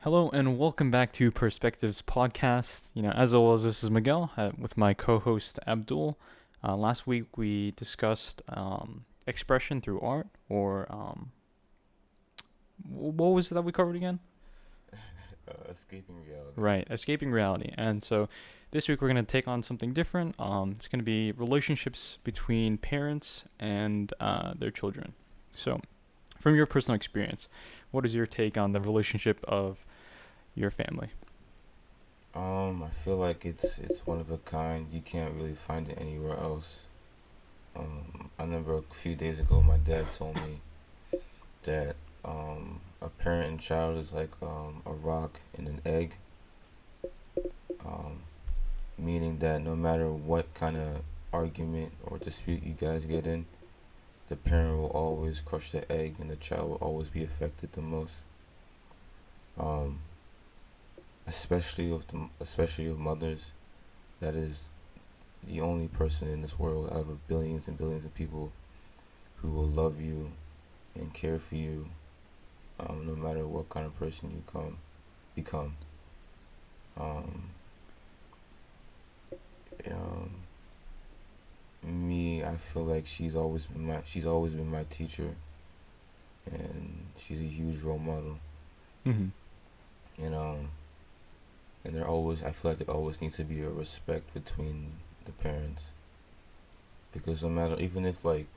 Hello and welcome back to Perspectives Podcast. As always, this is Miguel with my co-host Abdul. Last week we discussed expression through art, or what was it that we covered again? Escaping reality. Right, escaping reality. And so this week we're gonna take on something different. It's gonna be relationships between parents and their children. So, from your personal experience, what is your take on the relationship of your family? I feel like it's one of a kind. You can't really find it anywhere else. I remember a few days ago, my dad told me that a parent and child is like a rock and an egg. Um, Meaning that no matter what kind of argument or dispute you guys get in, the parent will always crush the egg, and the child will always be affected the most. Um, especially of mothers. That is the only person in this world out of billions and billions of people who will love you and care for you, no matter what kind of person you become. Um, um, Me, I feel like she's always been my teacher, and she's a huge role model. Mm-hmm. And I feel like there always needs to be a respect between the parents, because no matter, even if like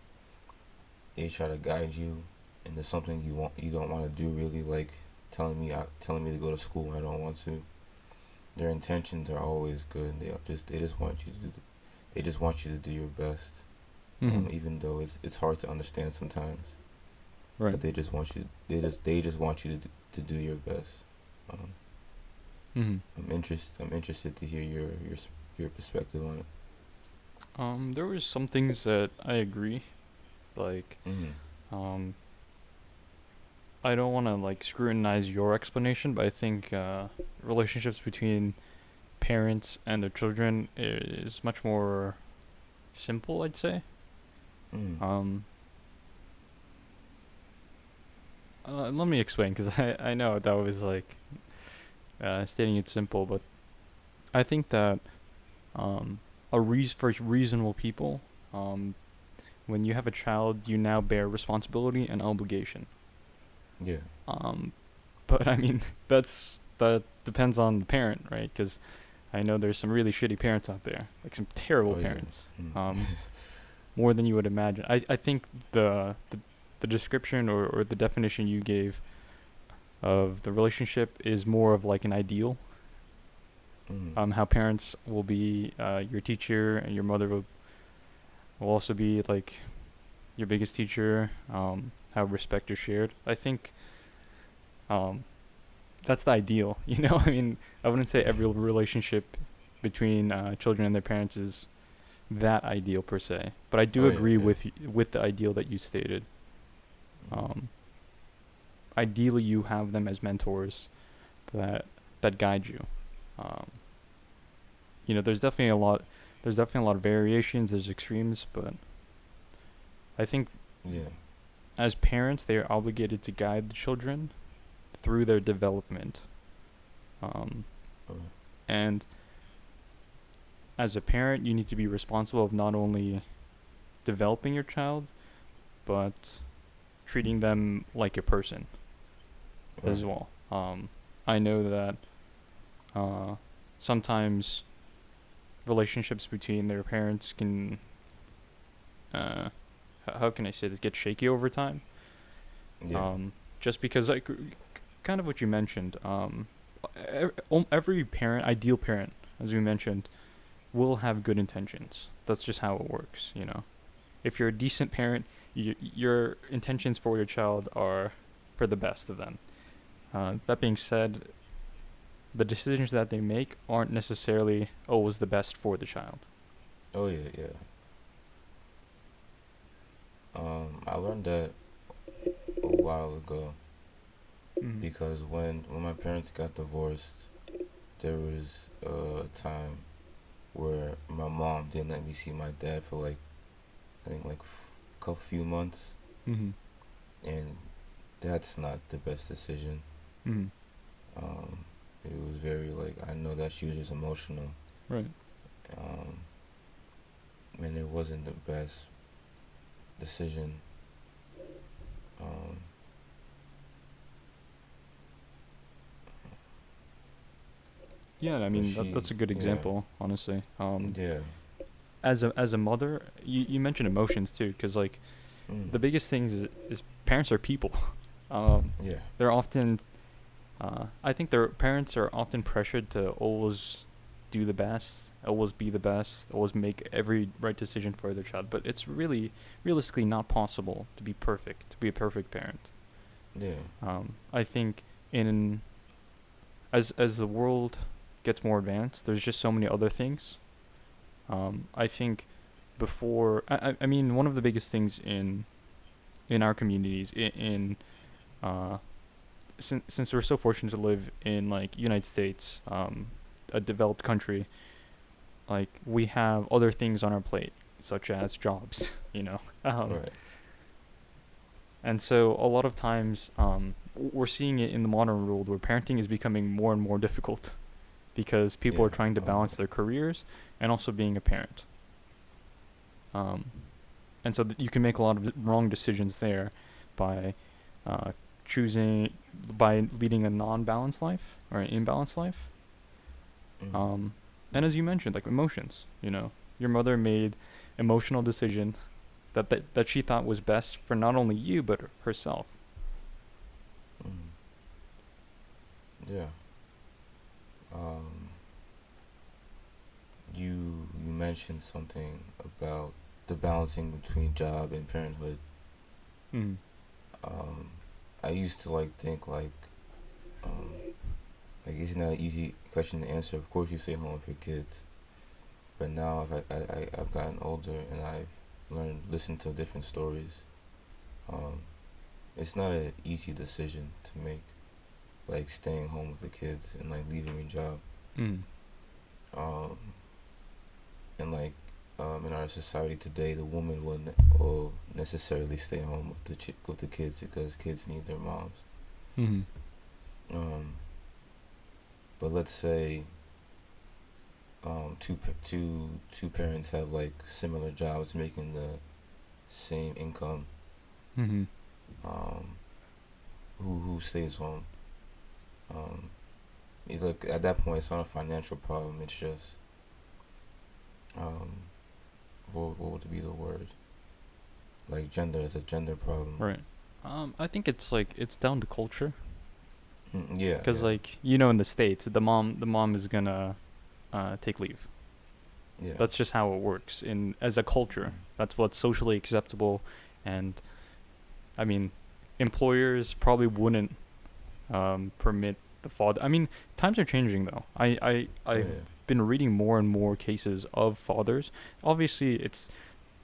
they try to guide you and there's something you don't want to do, really, like telling me to go to school when I don't want to. Their intentions are always good. They just want you to do your best. Mm-hmm. Even though it's hard to understand sometimes, Right. but they just want you to do your best. Um, Mm-hmm. I'm interested to hear your perspective on it. There were some things that I agree. Like, Mhm. um, I don't want to like scrutinize your explanation, but I think relationships between parents and their children is much more simple. I'd say. Mhm. Um, Let me explain, because I know that was like stating it simple, but I think that um, for reasonable people, um, when you have a child, you now bear responsibility and obligation. Yeah. Um, but I mean, that depends on the parent, right? Because I know there's some really shitty parents out there, like some terrible Oh yeah. parents, Mm. more than you would imagine. I think the description or the definition you gave of the relationship is more of like an ideal. Mm. How parents will be your teacher, and your mother will also be like your biggest teacher. How respect is shared. I think um, that's the ideal. I mean, I wouldn't say every relationship between children and their parents is that ideal per se, but I do Oh yeah. agree Yeah. with the ideal that you stated. Mm. Um, Ideally, you have them as mentors that that guide you. Um, there's definitely a lot. There's definitely a lot of variations. There's extremes, but I think Yeah. as parents, they are obligated to guide the children through their development. Um, Alright. and as a parent, you need to be responsible of not only developing your child, but treating them like a person as Right. well. I know that uh, sometimes relationships between their parents can, uh, how can I say this, get shaky over time. Yeah. Just because, like, kind of what you mentioned, every parent, ideal parent, as we mentioned, will have good intentions. That's just how it works. If you're a decent parent, your intentions for your child are for the best of them. That being said, the decisions that they make aren't necessarily always the best for the child. Oh yeah. Yeah. I learned that a while ago, Mm. because when my parents got divorced, there was a time where my mom didn't let me see my dad for like, I think, like a few months, Mm. and that's not the best decision. Mm. Um, it was very like I know that she was just emotional, Right. um, and it wasn't the best decision. Um, Yeah, I but mean she, that's a good yeah, example, honestly. yeah, As a mother, you mentioned emotions too, because like mm, the biggest thing is parents are people. um, yeah, they're often, I think their parents are often pressured to always do the best, always be the best, always make every right decision for their child. But it's really realistically not possible to be perfect, to be a perfect parent. yeah, I think in as the world gets more advanced, there's just so many other things. I think before, I mean, one of the biggest things in our communities, uh, since we're so fortunate to live in like United States, a developed country, like we have other things on our plate, such as jobs, you know. right, And so a lot of times, we're seeing it in the modern world where parenting is becoming more and more difficult because people yeah, are trying to balance their careers and also being a parent. Um, and so you can make a lot of wrong decisions there by uh, choosing by leading a non-balanced life or an imbalanced life. mm, Um, and as you mentioned, like emotions, your mother made emotional decision that she thought was best for not only you but herself. mm, yeah. Um, you mentioned something about the balancing between job and parenthood. Mm. Um, I used to like think um, like it's not an easy question to answer. Of course, you stay home with your kids, but now I've gotten older and I've learned listen to different stories. Um, it's not an easy decision to make, like staying home with the kids and like leaving your job. Mm. Um, and like in our society today, the woman will necessarily stay home with with the kids because kids need their moms. Mm. Um, but let's say two parents have like similar jobs, making the same income. Mm. Um, who stays home? Um, look at that point, it's not a financial problem. It's just um, what would be the word? Like gender is a gender problem. Right. I think it's down to culture, Mm, yeah, because yeah, like in the states, the mom is gonna take leave. yeah. That's just how it works in as a culture. Mm, That's what's socially acceptable, and I mean, employers probably wouldn't permit the father. I mean, times are changing though. I've yeah, been reading more and more cases of fathers. Obviously, it's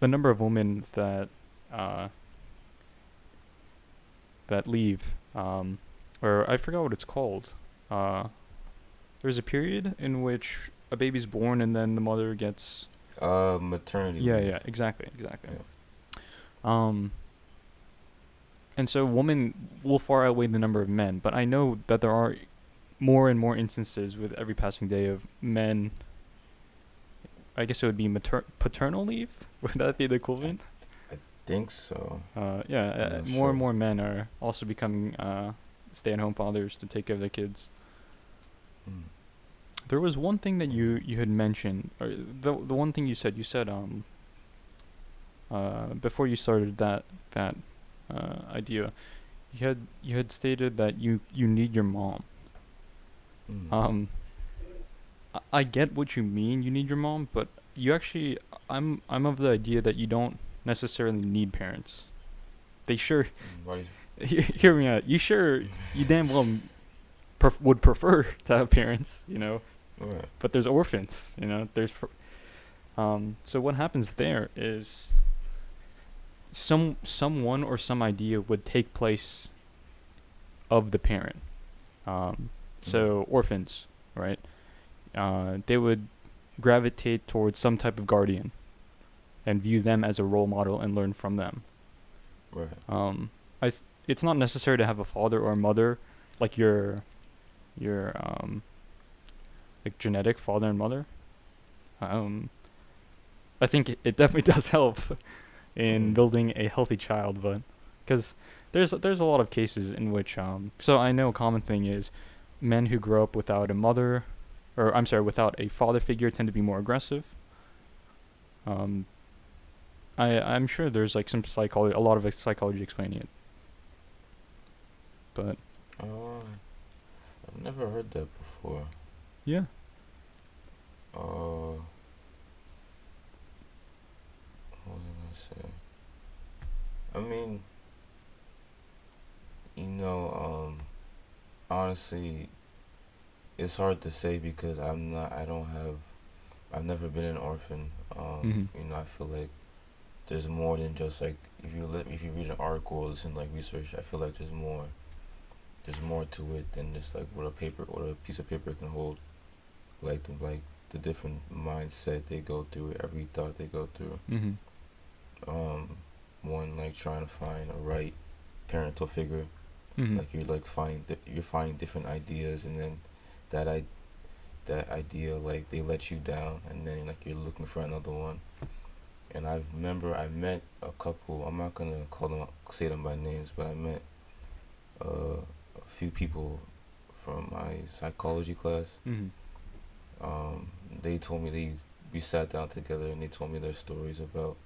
the number of women uh, that leave, or I forgot what it's called. Uh, there's a period in which a baby's born and then the mother gets. maternity Yeah, leave. yeah, exactly. Yeah. Um, and so women will far outweigh the number of men, but I know that there are more and more instances with every passing day of men. I guess it would be paternal leave. Would that be the equivalent? I think so. Yeah, I'm not more and sure. more men are also becoming stay-at-home fathers to take care of their kids. Mm, There was one thing that you had mentioned, or the one thing you said. You said before you started that idea, you had stated that you need your mom. mm, Um, I get what you mean. You need your mom, but you actually, I'm of the idea that you don't necessarily need parents. They sure why? hear me out. You damn well would prefer to have parents, Right. but there's orphans, so what happens there is someone or some idea would take place of the parent. Um, Mm, so orphans, right? They would gravitate towards some type of guardian and view them as a role model and learn from them. right. Um, it's not necessary to have a father or a mother like your your like genetic father and mother. Um, I think it definitely does help in Mm-hmm. building a healthy child, but because there's a lot of cases in which so I know a common thing is men who grow up without a mother, or I'm sorry, without a father figure tend to be more aggressive. Um, I'm sure there's like some psychology, a lot of psychology explaining it, but Uh, I've never heard that before. yeah. Uh, what was I gonna say? I mean, honestly, it's hard to say because I'm not. I don't have. I've never been an orphan. Mhm. I feel like there's more than just like if you read an article or listen to like research. I feel like there's more to it than just like what a piece of paper can hold. Like the different mindset they go through, every thought they go through. Mhm. Um, One like trying to find a right parental figure. Mhm. Like you're finding different ideas, and then that I that idea like they let you down, and then like you're looking for another one. And I remember I met a couple. I'm not gonna say them by names, but I met a few people from my psychology class. Mhm. They told me we sat down together and they told me their stories about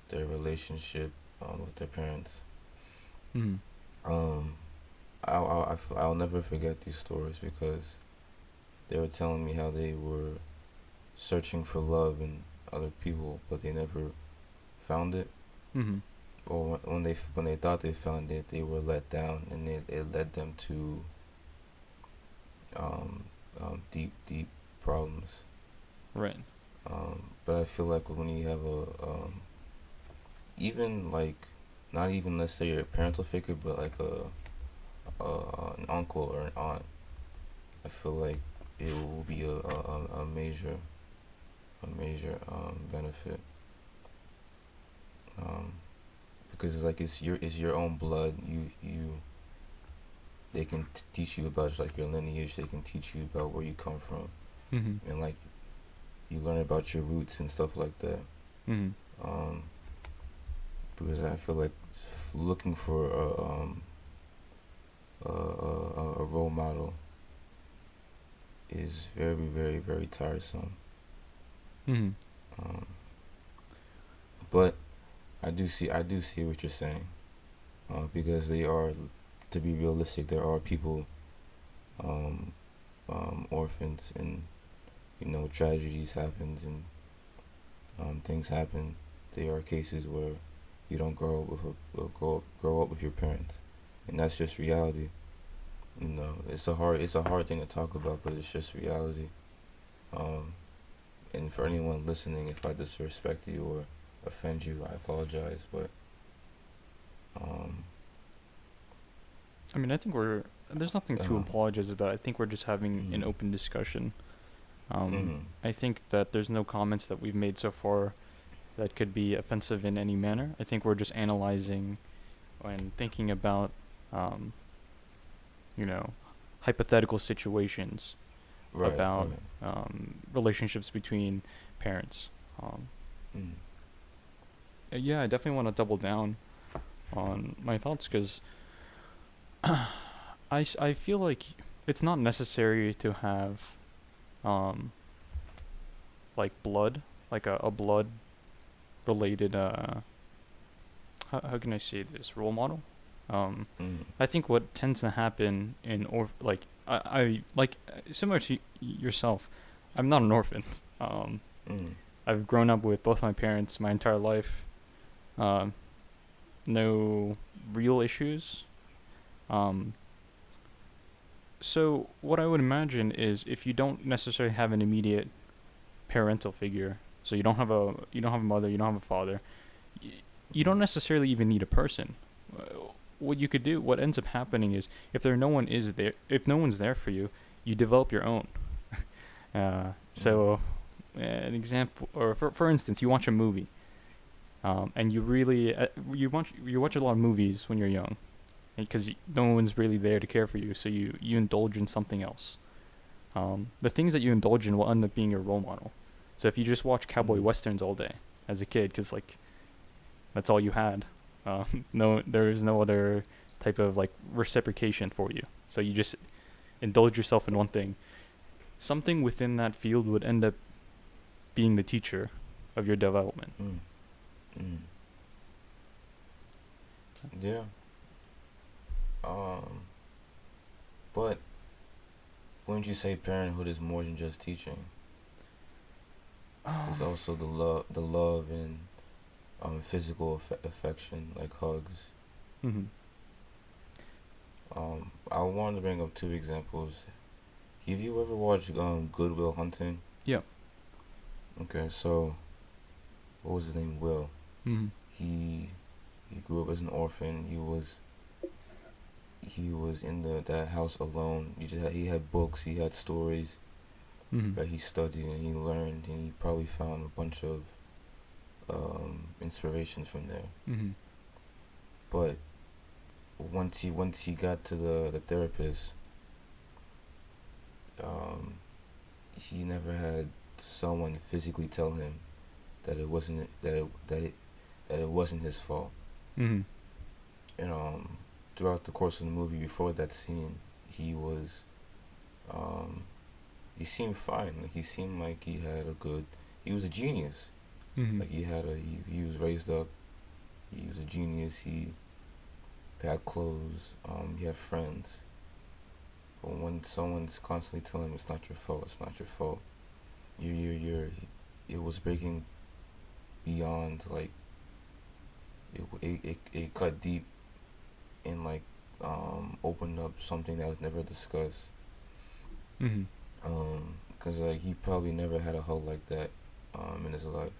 their relationship with their parents. Mhm. Um, I'll never forget these stories because they were telling me how they were searching for love in other people, but they never found it. Mhm. Or when they thought they found it, they were let down, and it led them to um, deep problems. Right. But I feel like when you have even like not even let's say a parental figure, but like an uncle or an aunt, I feel like it will be a major benefit. Um, because it's like it's your own blood. They can teach you about like your lineage. They can teach you about where you come from, Mhm. and like you learn about your roots and stuff like that. Mhm. Um, because I feel like looking for a role model is very tiresome. Mhm. Um, but I do see what you're saying. Because they are, to be realistic, there are people, um, orphans, and tragedies happens and things happen. There are cases where you don't grow up with your parents, and that's just reality. It's a hard thing to talk about, but it's just reality. Um, and for anyone listening, if I disrespect you or offend you, I apologize. But um, I mean, I think we're there's nothing to uh, apologize about. I think we're just having an mm, open discussion. mm, I think that there's no comments that we've made so far that could be offensive in any manner. I think we're just analyzing and thinking about, um, you know, hypothetical situations about right. relationships between parents. Um, Mm, yeah, I definitely want to double down on my thoughts because I feel like it's not necessary to have um, like blood, like a blood related how can I say this role model. Um, mm, I think what tends to happen in like I like similar to yourself, I'm not an orphan. Um, mm, I've grown up with both my parents my entire life. Um, no real issues. Um, so what I would imagine is if you don't necessarily have an immediate parental figure, so you don't have a mother, you don't have a father, you don't necessarily even need a person. What you could do, what ends up happening is if no one's there for you, you develop your own. mm, So, an example, or for instance, you watch a movie, and you watch a lot of movies when you're young, because no one's really there to care for you, so you indulge in something else. The things that you indulge in will end up being your role model. So if you just watch cowboy Mm. westerns all day as a kid, because like that's all you had, no, there is no other type of like reciprocation for you. So you just indulge yourself in one thing. Something within that field would end up being the teacher of your development. Mm. Mm. Yeah. Um. But wouldn't you say parenthood is more than just teaching? It's Um, also the love and physical affection, like hugs. mhm. I wanted to bring up two examples. Have you ever watched Good Will Hunting? Yeah. Okay, so what was his name? Will. Mhm. He he grew up as an orphan. He was in that house alone. He had books. He had stories Mhm. that he studied and he learned, and he probably found a bunch of inspiration from there. Mhm. But once he got to the therapist, um, he never had someone physically tell him that it wasn't that it wasn't his fault. Mhm. And throughout the course of the movie, before that scene, he was um, he seemed fine. Like he seemed like he had a good. He was a genius. Mhm. Like he was raised up. He was a genius. He had clothes. He had friends. But when someone's constantly telling him it's not your fault, it's not your fault. You're. It was breaking beyond like it cut deep and like opened up something that was never discussed. Mhm. Cause like he probably never had a hug like that in his life.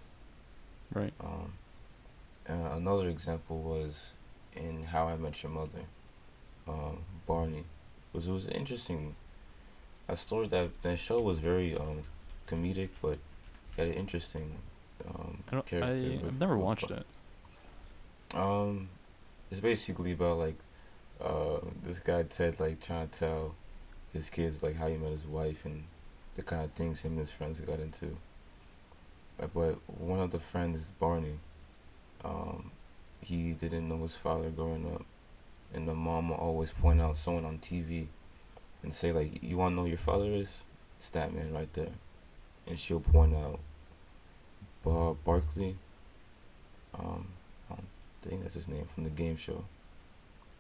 Right. Um, Another example was in How I Met Your Mother. Barney it was interesting. A story that show was very comedic, but had an interesting I don't. character I've never with watched it. um it's basically about like this guy Ted like trying to tell his kids like how he met his wife and the kind of things him and his friends got into. But one of the friends, Barney, um, he didn't know his father growing up, and the mom will always point out someone on TV and say like, "You want to know who your father is? It's that man right there," and she'll point out Barkley. Um, I don't think that's his name from the game show.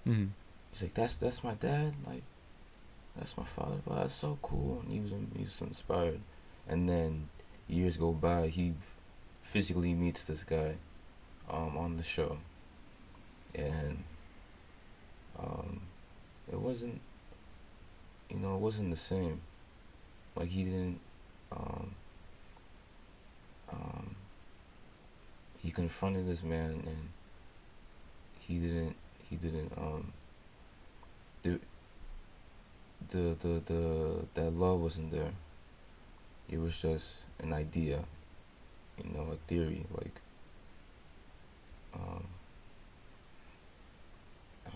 Mhm. He's like, "That's my dad. Like, that's my father. But that's so cool." And he was inspired. And then years go by, he physically meets this guy on the show, and um, it wasn't it wasn't the same. Like he didn't um, um, he confronted this man, and he didn't the the that love wasn't there. It was just an idea, a theory, like um, uh,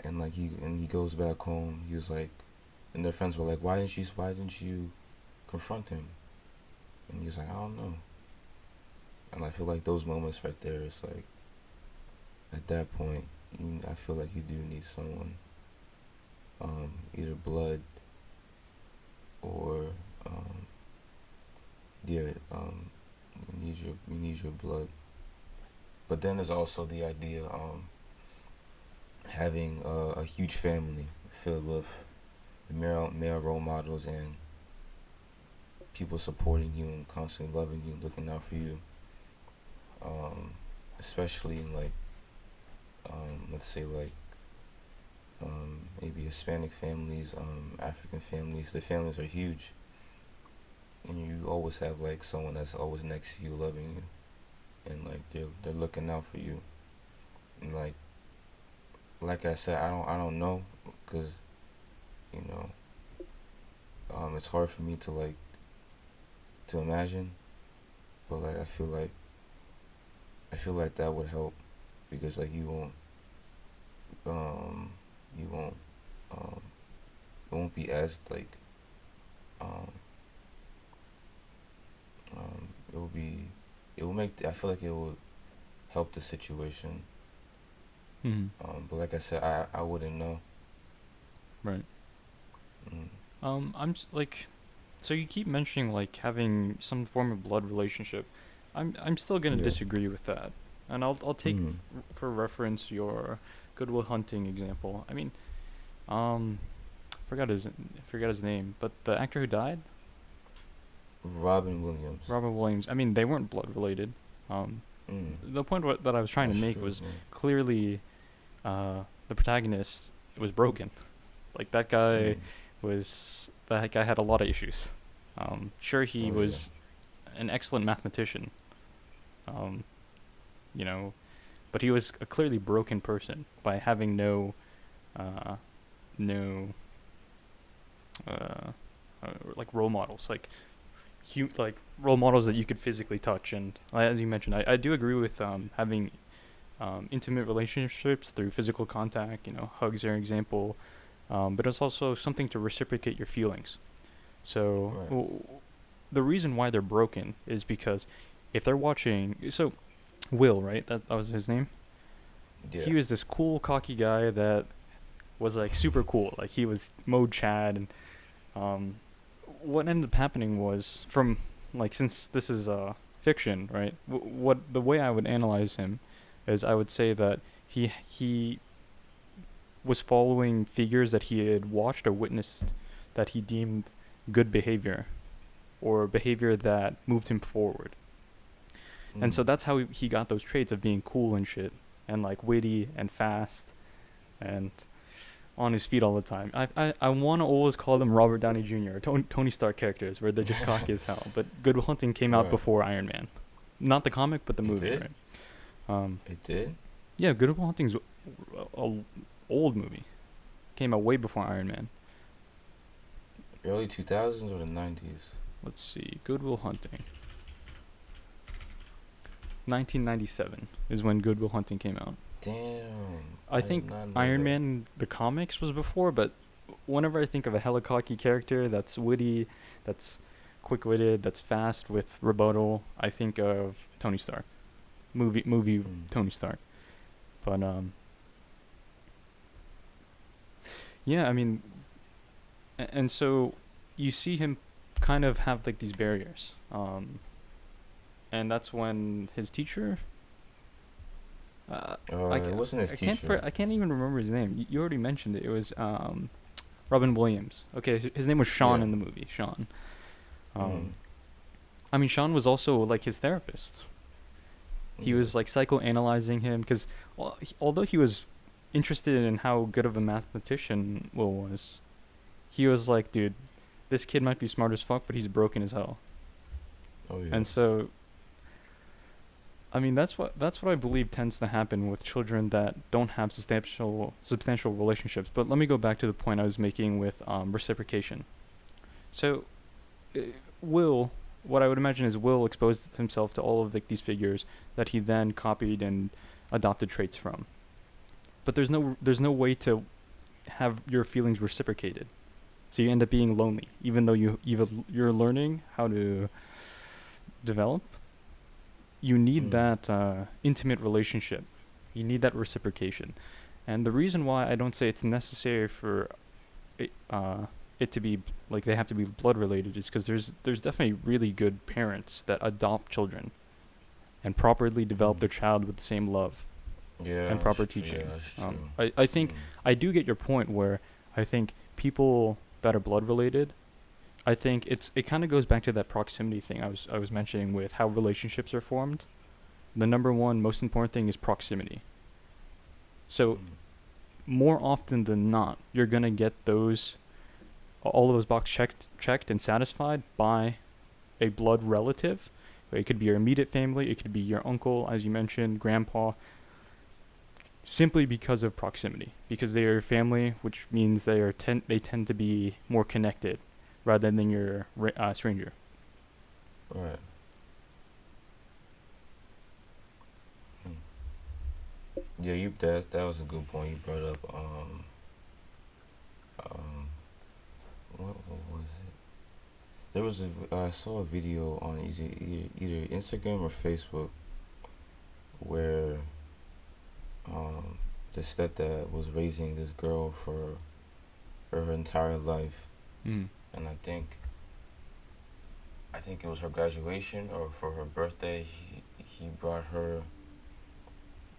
and like he goes back home. He was like, and their friends were like, why didn't you confront him? And he was like, I don't know. And I feel like those moments right there, it's like at that point, I feel like you do need someone, either blood or um, yeah, you need your blood. But then there's also the idea having a huge family filled with male role models and people supporting you and constantly loving you, looking out for you. Um, Especially in like let's say like maybe Hispanic families, African families. The families are huge, and you always have like someone that's always next to you, loving you, and like they're looking out for you. And like I said, I don't know, cause you know it's hard for me to imagine, but like I feel like that would help because like you won't. um, you won't um, it won't be as like um, it will be it will make I feel like it will help the situation. Mm-hmm. But like I said, I wouldn't know. Right. Mm, Like, so you keep mentioning like having some form of blood relationship. I'm still gonna yeah. disagree with that, and I'll take Mm. for reference your Goodwill Hunting example. I mean, um, forgot his name, but the actor who died, Robin Williams. Robert Williams. I mean, they weren't blood related. Um, Mm. the point that I was trying to That's make true. was Yeah. clearly, the protagonist was broken. Like Mm. that guy had a lot of issues. Sure, he Oh yeah. was an excellent mathematician. Um, you know, but he was a clearly broken person by having uh, no, uh, like role models, like role models that you could physically touch. And as you mentioned, I do agree with having intimate relationships through physical contact. Hugs are an example, but it's also something to reciprocate your feelings. So Right. the reason why they're broken is because if they're watching, so Will, right? That was his name. Yeah. He was this cool, cocky guy that was like super cool. Like he was mode Chad, and um, what ended up happening was from like since this is fiction, right? What the way I would analyze him is I would say that he was following figures that he had watched or witnessed that he deemed good behavior or behavior that moved him forward. And Mm. so that's how he got those traits of being cool and shit and like witty and fast and on his feet all the time. I want to always call them Robert Downey Jr. or Tony Stark characters where they're just cocky as hell. But Good Will Hunting came out Right. before Iron Man. Not the comic, but the It movie, did. right? Um, It did. yeah, Good Will Hunting's a old movie. Came out way before Iron Man. Early 2000s or the 90s. Let's see. Good Will Hunting. 1997 is when Good Will Hunting came out. Damn. I I did think not know Iron that. Man the comics was before, but whenever I think of a hella cocky character that's witty, that's quick-witted, that's fast with rebuttal, I think of Tony Stark. Movie Mm. Tony Stark. But yeah, I mean, and so you see him kind of have like these barriers. And that's when his teacher. It wasn't his I can't teacher. I can't even remember his name. You already mentioned it. It was Robin Williams. Okay, his name was Sean Yeah. in the movie. Sean. Mm. Um, I mean, Sean was also like his therapist. He Mm. was like psychoanalyzing him because although he was interested in how good of a mathematician Will was, he was like, dude, this kid might be smart as fuck, but he's broken as hell. Oh yeah. And so, I mean, that's what I believe tends to happen with children that don't have substantial relationships. But let me go back to the point I was making with reciprocation. So, uh, Will, what I would imagine is Will exposed himself to all of like these figures that he then copied and adopted traits from. But there's no way to have your feelings reciprocated. So you end up being lonely, even though you're learning how to develop. You need Mm. that intimate relationship. You need that reciprocation. And the reason why I don't say it's necessary for it to be like they have to be blood related is because there's definitely really good parents that adopt children and properly develop Mm. their child with the same love Yeah, and that's proper true. Yeah, teaching. that's true. I think Mm. I do get your point where I think people that are blood related, I think it kind of goes back to that proximity thing I was mentioning with how relationships are formed. The number one most important thing is proximity. So Mm. more often than not, you're gonna get all of those boxes checked and satisfied by a blood relative. It could be your immediate family, it could be your uncle, as you mentioned, grandpa, simply because of proximity. Because they are your family, which means they tend to be more connected rather than your stranger. Right. Mm. Yeah, that was a good point you brought up. Um, what was it? There was I saw a video on either Instagram or Facebook where um the stepdad was raising this girl for her entire life, Mm. and I think it was her graduation or for her birthday. He brought her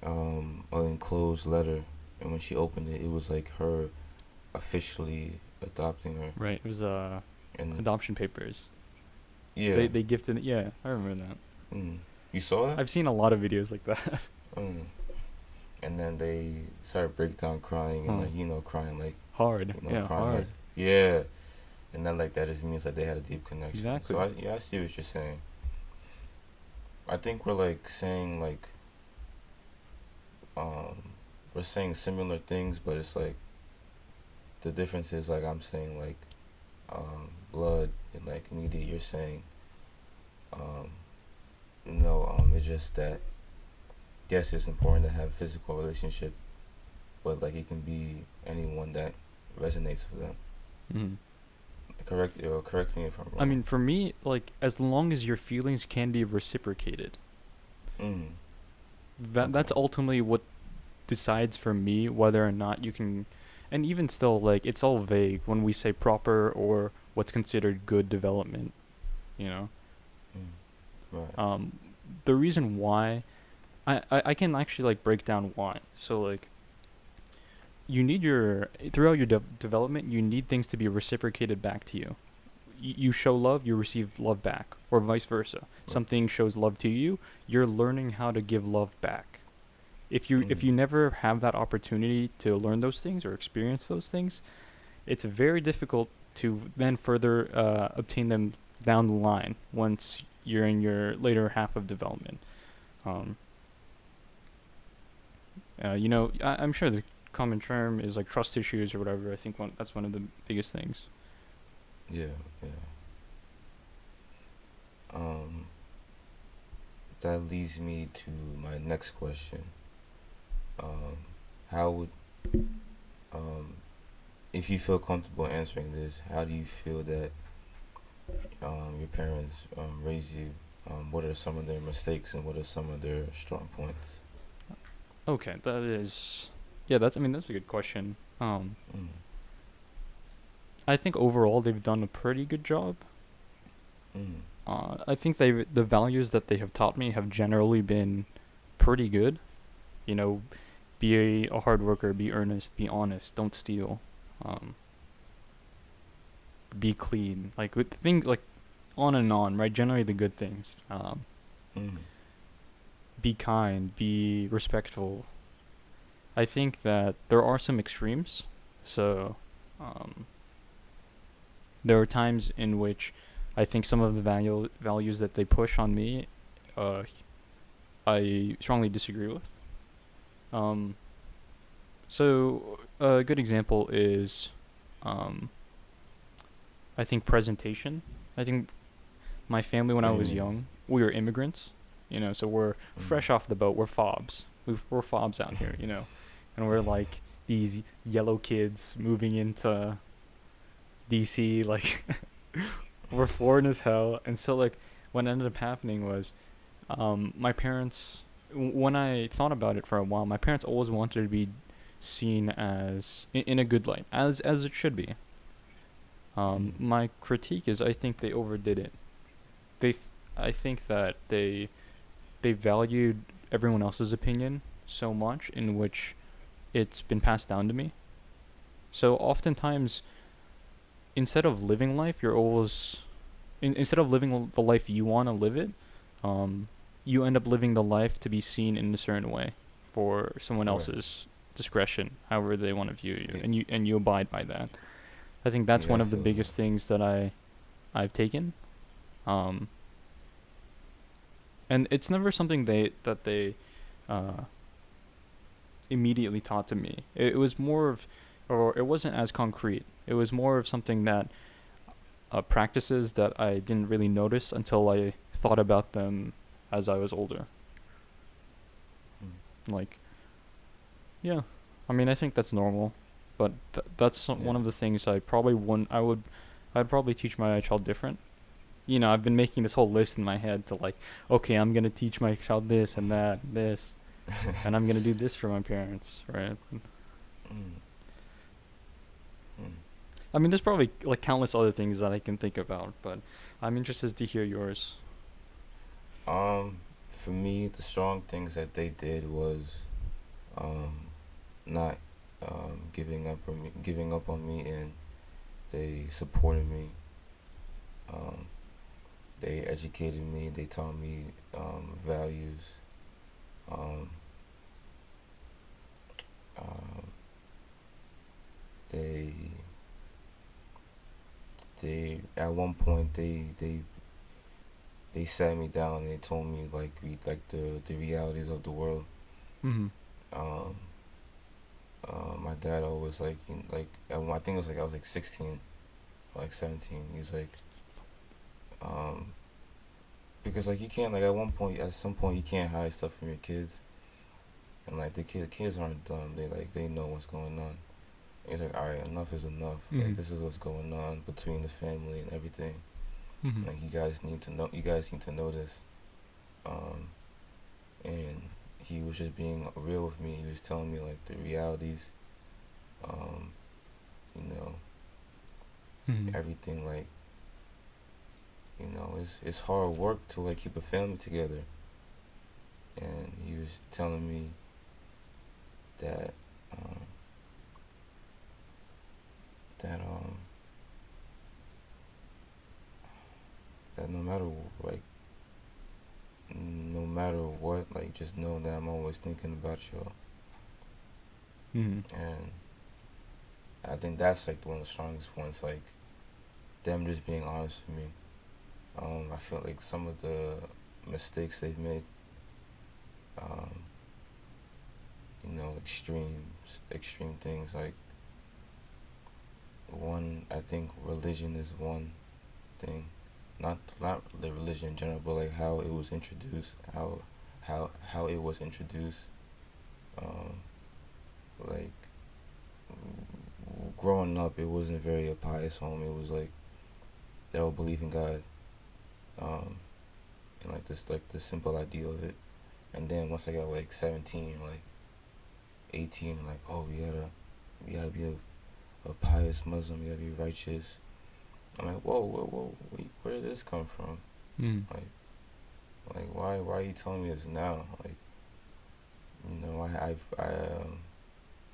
an enclosed letter, and when she opened it, it was like her officially adopting her. Right. It was And adoption papers. yeah, They gifted. Yeah, I remember that. mm, you saw that? I've seen a lot of videos like that. Mm. And then they started breakdown crying and Huh. like crying like Hard. Yeah, crying like hard. yeah, and then like that just means that they had a deep connection. So Exactly. I see what you're saying. I think we're like saying like um we're saying similar things, but it's like the difference is like I'm saying like blood and like immediate. You're saying um no, it's just that yes, it's important to have physical relationship, but like it can be anyone that resonates with them. Mm. Correct me if I'm I wrong. mean, for me, like, as long as your feelings can be reciprocated, Mm. that's Okay. ultimately what decides for me whether or not you can. And even still, like, it's all vague when we say proper or what's considered good development. You know, Mm. Right. um, the reason why I can actually like break down why. So like, you need your throughout your development, you need things to be reciprocated back to you. You show love, you receive love back, or vice versa. Right. Something shows love to you, you're learning how to give love back. If Mm. you never have that opportunity to learn those things or experience those things, it's very difficult to then further obtain them down the line once you're in your later half of development. Um, I'm sure the common term is like trust issues or whatever. I think that's one of the biggest things. Yeah. Yeah. Um. That leads me to my next question. Um. How would um if you feel comfortable answering this, how do you feel that your parents raised you? What are some of their mistakes and what are some of their strong points? Okay, that is, yeah. That's I mean that's a good question. Mm. I think overall they've done a pretty good job. Mm. I think the values that they have taught me have generally been pretty good. You know, be a hard worker, be earnest, be honest, don't steal, um, be clean. Like with things like on and on, right? Generally the good things. Mm. Be kind, be respectful. I think that there are some extremes. So, um, there are times in which I think some of the values that they push on me, uh, I strongly disagree with. Um, so a good example is, um, I think presentation. I think my family when I was Mm. young, we were immigrants, so we're Mm. fresh off the boat. We're fobs. We're fobs out here, and we're like these yellow kids moving into DC, like we're foreign as hell. And so like what ended up happening was, my parents, when I thought about it for a while, my parents always wanted to be seen as in a good light, as it should be. Mm. My critique is I think they overdid it. They, I think that they valued everyone else's opinion so much, in which it's been passed down to me. So oftentimes, instead of living life, you're always instead of living the life you want to live it, um, you end up living the life to be seen in a certain way for someone Right. else's discretion, however they want to view you, Yeah. and you abide by that. I think that's Yeah, one I of the feel that. biggest things that I've taken. Um, and it's never something they uh, immediately taught to me. It was more of, or it wasn't as concrete. It was more of something that practices that I didn't really notice until I thought about them as I was older. Mm. Like Yeah. I mean, I think that's normal, but that's one Yeah. of the things I probably wouldn't. I'd probably teach my child different. You know, I've been making this whole list in my head to like, okay, I'm gonna teach my child this and that, and this, and I'm gonna do this for my parents, right? Mm, mm. I mean, there's probably like countless other things that I can think about, but I'm interested to hear yours. For me, the strong things that they did was um, not giving up on me, and they supported me. Um, they educated me. They taught me values. Um, um, they they at one point they sat me down and they told me like the realities of the world. Mhm. Um, my dad always I think it was like I was like 16 or like 17. He's like um, because like you can't like at some point you can't hide stuff from your kids, and like kids aren't dumb. They know what's going on. He's like, all right, enough is enough. Like Mhm. this is what's going on between the family and everything. Mhm. Like you guys need to know. You guys need to know this. Um, and he was just being real with me. He was telling me like the realities. Um, you know, Mhm. everything it's hard work to like keep a family together. And he was telling me that um, that that like no matter what, like just know that I'm always thinking about y'all. Mhm. And I think that's like one of the strongest points, like them just being honest with me. I feel like some of the mistakes they've made, um, extreme things. Like one, I think religion is one thing, not the religion in general, but like how it was introduced, how it was introduced. Um, like growing up, it wasn't very a pious home. It was like they all believe in God, um, and like the simple idea of it. And then once I got like 17, like 18, like oh you gotta be a pious Muslim. You gotta be righteous. I'm like whoa, wait, where did this come from? Mhm. Like why are you telling me this now? Like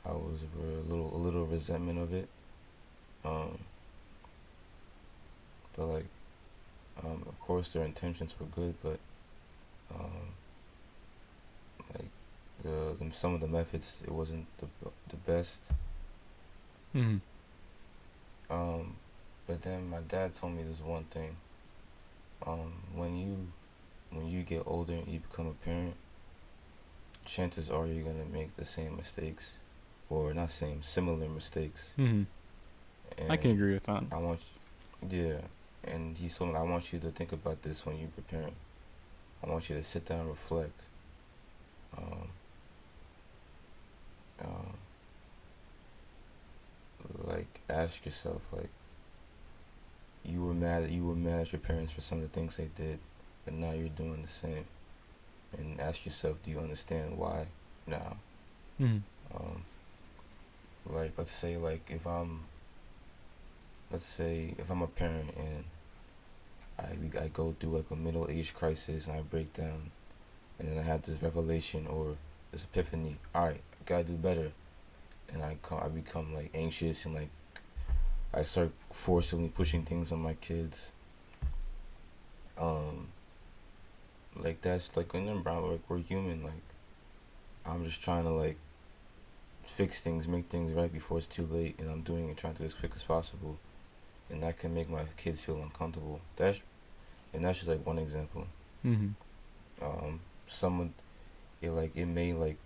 I was a little resentment of it. Um, but like of course their intentions were good, but um, like some of the methods it wasn't the best. Mhm. Um, but then my dad told me this one thing. Um, when you get older and you become a parent, chances are you're gonna make the same mistakes, or not same, similar mistakes. Mhm. I can And agree with that. I want, yeah. And he told me I want you to think about this when you prepare. I want you to sit down and reflect. Um, um, like ask yourself, like you were mad at your parents for some of the things they did, and now you're doing the same. And ask yourself, do you understand why now? Mhm. Um, like let's say if I'm a parent and I go through like a middle age crisis and I break down, and then I have this revelation or this epiphany. All right, I gotta do better, and I become like anxious and like I start forcibly pushing things on my kids. Um, like that's like remember like we're human. Like I'm just trying to like fix things, make things right before it's too late, and I'm doing it trying to do it as quick as possible, and that can make my kids feel uncomfortable. That's just like one example. Mhm. Someone it may like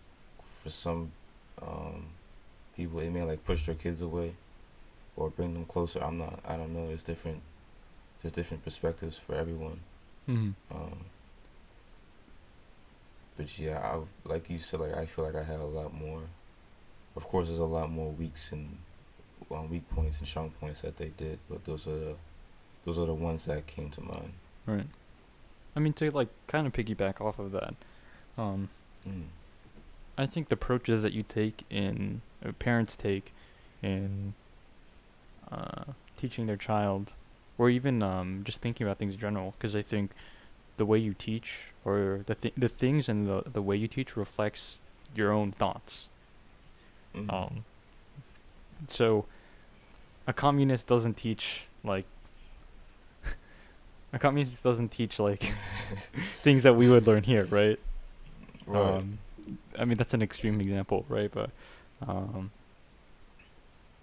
for some um, people it may like push their kids away or bring them closer. I don't know. There's different perspectives for everyone. Mhm. Um, but yeah, like you said, like I feel like I have a lot more. Of course, there's a lot more weak points and strong points that they did, but those are the ones that came to mind. Right. I mean, to like kind of piggyback off of that, um, Mm. I think the approaches that you take in parents take in teaching their child, or even just thinking about things in general, because I think the way you teach, or the things and the way you teach reflects your own thoughts. Mm. Um, so a communist doesn't teach like a communist doesn't teach like things that we would learn here, right? Right. Um, I mean that's an extreme example, right? But um,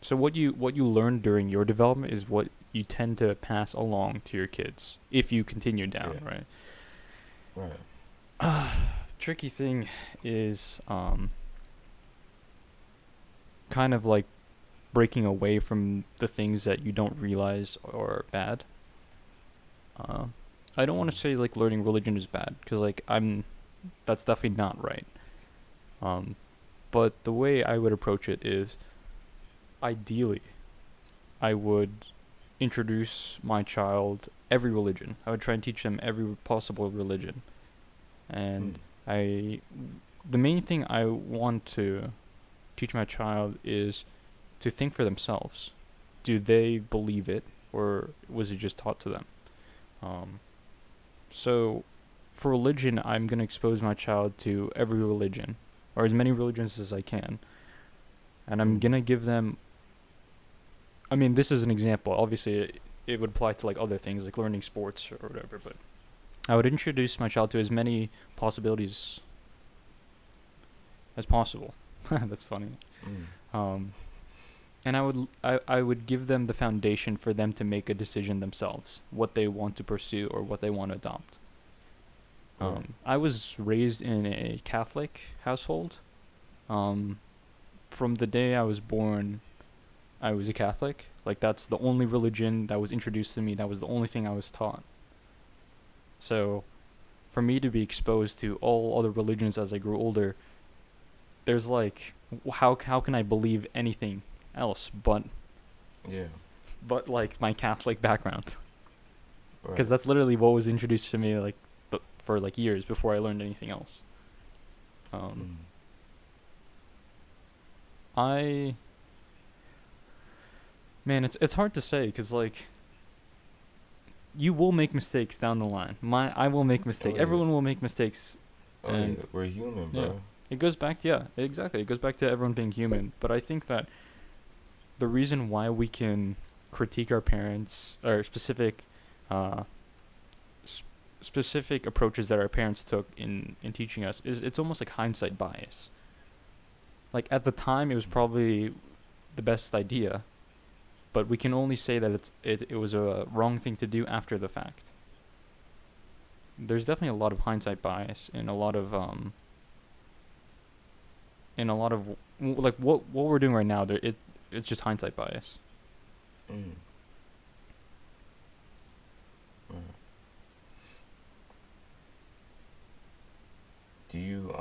so what you learn during your development is what you tend to pass along to your kids if you continue down, Yeah. right? Right. Tricky thing is kind of like breaking away from the things that you don't realize are bad. Uh, I don't want to say like learning religion is bad because like that's definitely not right. Um, but the way I would approach it is ideally I would introduce my child every religion. I would try and teach them every possible religion. Mm. And I the main thing I want to teach my child is to think for themselves. Do they believe it or was it just taught to them? Um, so for religion, I'm going to expose my child to every religion or as many religions as I can. And I'm Mm. going to give them I mean, this is an example. Obviously, it would apply to like other things like learning sports or whatever, but I would introduce my child to as many possibilities as possible. That's funny. Mm. Um, and I would give them the foundation for them to make a decision themselves, what they want to pursue or what they want to adopt. Right. I was raised in a Catholic household. Um, from the day I was born, I was a Catholic. Like that's the only religion that was introduced to me. That was the only thing I was taught. So, for me to be exposed to all other religions as I grew older, there's like, how can I believe anything else Yeah. but like my Catholic background? Because Right. that's literally what was introduced to me like for like years before I learned anything else. Um, Mm. I man, it's hard to say because like you will make mistakes down the line. I will make Oh mistakes. yeah. Everyone will make mistakes, Oh yeah. and We're human, yeah, bro. it goes back. Yeah, exactly. It goes back to everyone being human. But I think that the reason why we can critique our parents or uh, specific approaches that our parents took in teaching us is it's almost like hindsight bias. Like at the time, it was probably the best idea, but we can only say that it was a wrong thing to do after the fact. There's definitely a lot of hindsight bias and a lot of like what we're doing right now. It's just hindsight bias. Mm. Right. Do you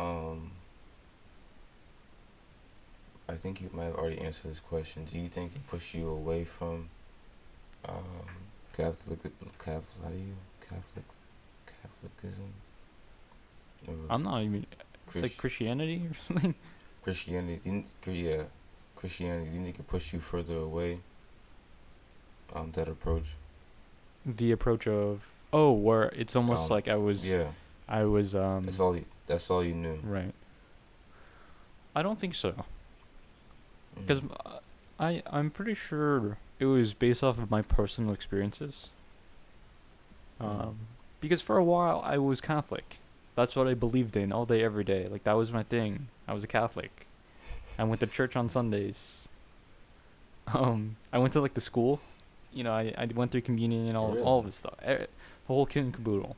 I think you might have already answered this question. Do you think it pushed you away from um Catholic Catholic how do you Catholic Catholicism or I'm not even. It's like Chris, Christianity or something. Christianity? Yeah, Christianity. Do you think it pushed you further away? That approach. The approach of where it's almost like Yeah. I was That's all you knew. right. I don't think so. Mm. Because I'm pretty sure it was based off of my personal experiences. Mm. Um, because for a while I was Catholic. That's what I believed in all day, every day. Like that was my thing. I was a Catholic. I went to church on Sundays. I went to like the school. I went through communion and all Really? of this stuff. The whole kit and caboodle.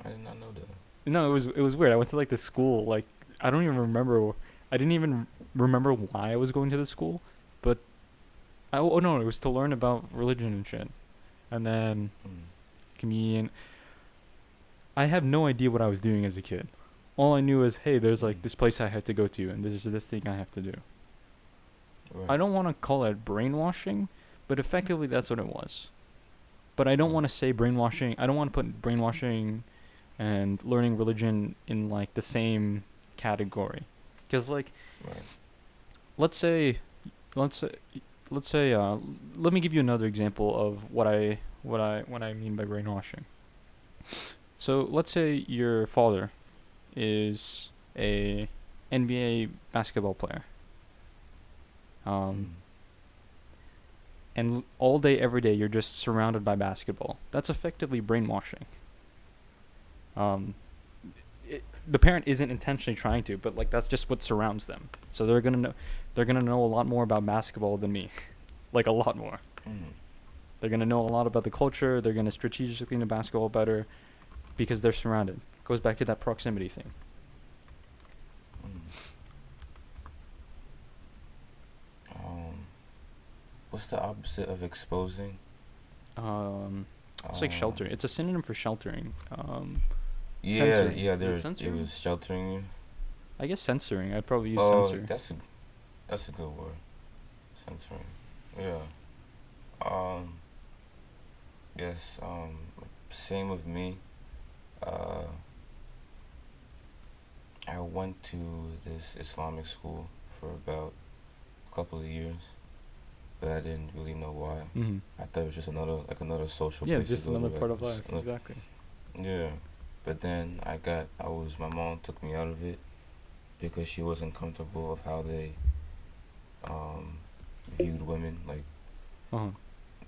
I did not know that. No, it was weird. I went to like the school. Like I don't even remember. I didn't even remember why I was going to the school, but oh no, it was to learn about religion and shit. And then Mm. communion. I have no idea what I was doing as a kid. all I knew is, hey, there's like Mm. this place I have to go to, and there's this thing I have to do. I Right. don't want to call it brainwashing, but effectively that's what it was. But I don't Mm. want to say brainwashing. I don't want to put brainwashing and learning religion in like the same category, because like Right. let's say let's say let's say let me give you another example of what I mean by brainwashing. So let's say your father is a NBA basketball player. Um, Mm. and all day, every day, you're just surrounded by basketball. That's effectively brainwashing. Um, the parent isn't intentionally trying to, but like that's just what surrounds them. So they're gonna know a lot more about basketball than me, like a lot more. Mm. They're gonna know a lot about the culture. They're gonna strategically know basketball better because they're surrounded. Goes back to that proximity thing. Mm. Um, what's the opposite of exposing? Um, it's like Um, shelter. It's a synonym for sheltering. yeah, Censoring. yeah. Is it There, it censoring? was sheltering you. I guess censoring. I'd probably use Oh, censor. that's a good word. Censoring. Yeah. Um, yes. Same with me. Uh, I went to this Islamic school for about a couple of years, but I didn't really know why. Mm-hmm. I thought it was just another social Yeah, it's place to just go to. another Like, part of life. Exactly. yeah. But then my mom took me out of it because she wasn't comfortable of how they um, viewed women. Like, Uh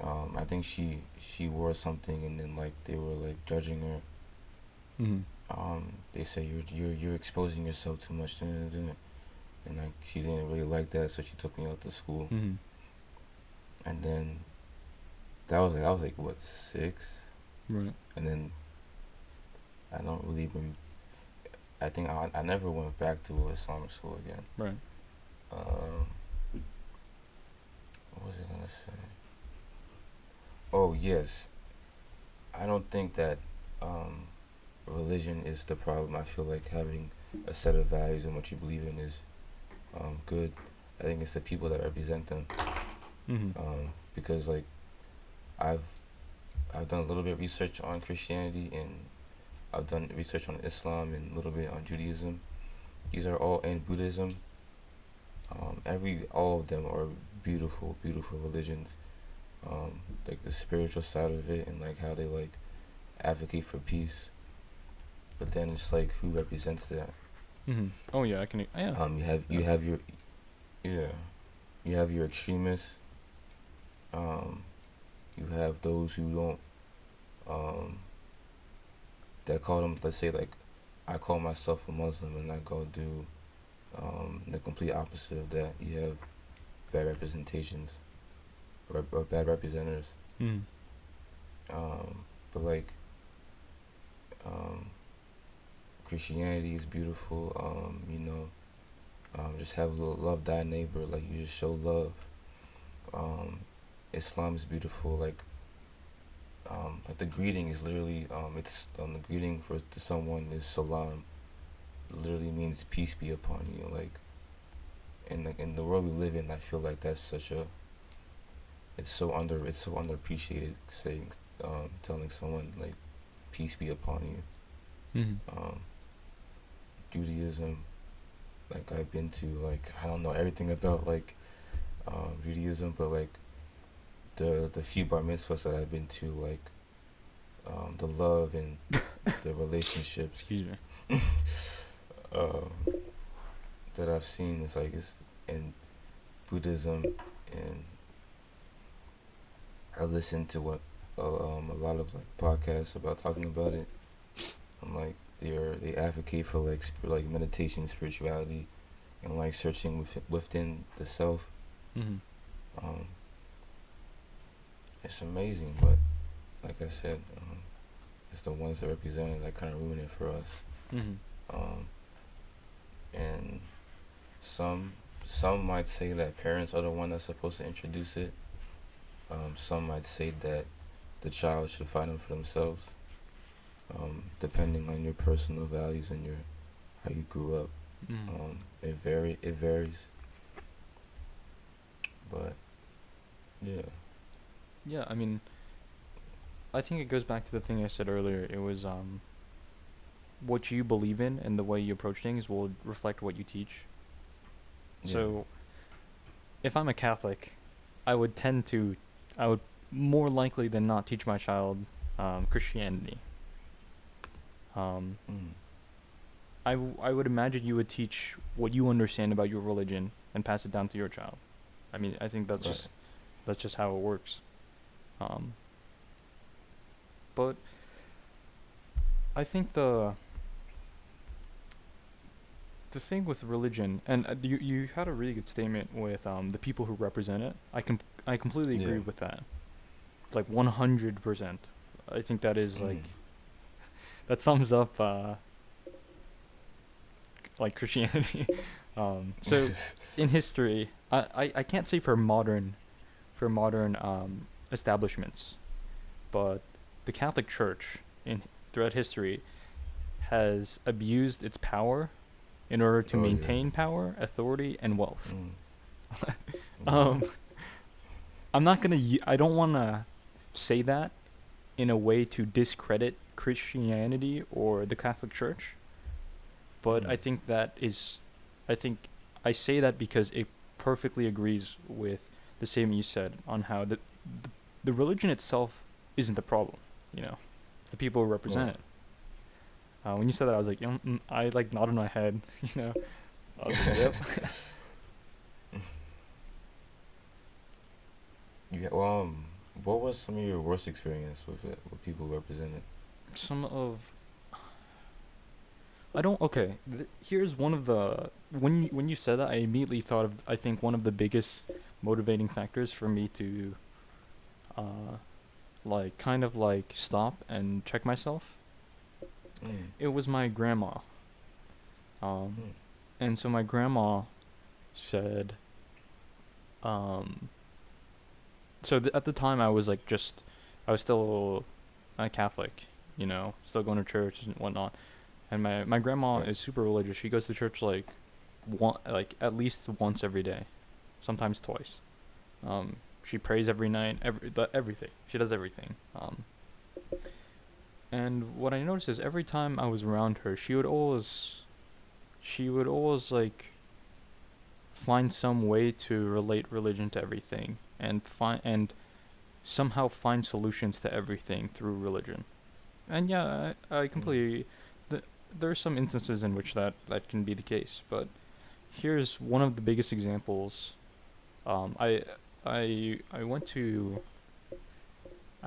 huh. I think she wore something, and then like they were like judging her. Mm-hmm. They say you're exposing yourself too much, and like she didn't really like that, so she took me out to school. Mm-hmm. And then I was like what 6, Right. and then I don't really I think I never went back to Islamic school again. Right. Um, what was I gonna say? Oh yes, I don't think that um, religion is the problem. I feel like having a set of values and what you believe in is good. I think it's the people that represent them. Mm-hmm. Because like I've I've done a little bit of research on Christianity, and I've done research on Islam and a little bit on Judaism. These are all, and Buddhism. All of them are beautiful, beautiful religions. Like the spiritual side of it, and like how they like advocate for peace. But then it's like who represents that. Mm-hmm. Oh yeah, I can. Yeah. Yeah. You have your yeah you have your extremists. Um, you have those who don't um, that call them, let's say like I call myself a Muslim and I go do the complete opposite of that. You have bad representations, or bad representatives. Mm-hmm. But like um, Christianity is beautiful. Just have a little love thy neighbor. Like you just show love. Um, Islam is beautiful. Like the greeting is literally it's the greeting for to someone is salam. Literally means peace be upon you. Like in the world we live in, I feel like that's such a it's so underappreciated, saying telling someone like peace be upon you. Mm-hmm. Um, Judaism, like I've been to, like I don't know everything about like Judaism, but like the few bar mitzvahs that I've been to, like the love and the relationships Excuse me. um, that I've seen is like it's in Buddhism, and I listen to a lot of like podcasts about talking about it. I'm like they advocate for like like meditation, spirituality, and like searching within the self. Mm-hmm. Um, it's amazing, but like I said, it's the ones that represent it that kind of ruin it for us. Mm-hmm. Um, and some some might say that parents are the one that's supposed to introduce it. Some might say that the child should find them for themselves, depending on your personal values and your how you grew up. Mm. It varies, but yeah, Yeah, I mean, I think it goes back to the thing I said earlier. It was what you believe in and the way you approach things will reflect what you teach. yeah, So, if I'm a Catholic, I would I would more likely than not teach my child Christianity. Um, mm, I would imagine you would teach what you understand about your religion and pass it down to your child. I mean, I think right, that's just how it works. Um, but I think the thing with religion, and you had a really good statement with the people who represent it. I completely yeah, agree with that. Like 100%. I think that is mm, like that sums up like Christianity. So in history, I can't say for modern establishments, but the Catholic Church in throughout history has abused its power in order to oh yeah, maintain power, authority, and wealth. mm, mm, um, I'm not gonna. I don't want to say that in a way to discredit Christianity or the Catholic Church, but mm, I think I say that because it perfectly agrees with the statement you said on how the religion itself isn't the problem. You know, it's the people who represent right. it. When you said that, I was like, I like nodded my head. You know, I was like, yep. You what was some of your worst experience with it? With people represented? Some of I don't. Okay, here's one of the when you said that, I immediately thought of I think one of the biggest motivating factors for me to uh like kind of like stop and check myself. Mm, It was my grandma. mm, And so my grandma said, um, at the time I was like I was still a Catholic, you know, still going to church and whatnot. And my grandma right. is super religious. She goes to church like at least once every day, sometimes twice. She prays every night, everything. She does everything. And what I noticed is every time I was around her, she would always like find some way to relate religion to everything and somehow find solutions to everything through religion. And yeah, I Mm, completely. There are some instances in which that can be the case, but here's one of the biggest examples. Um, I I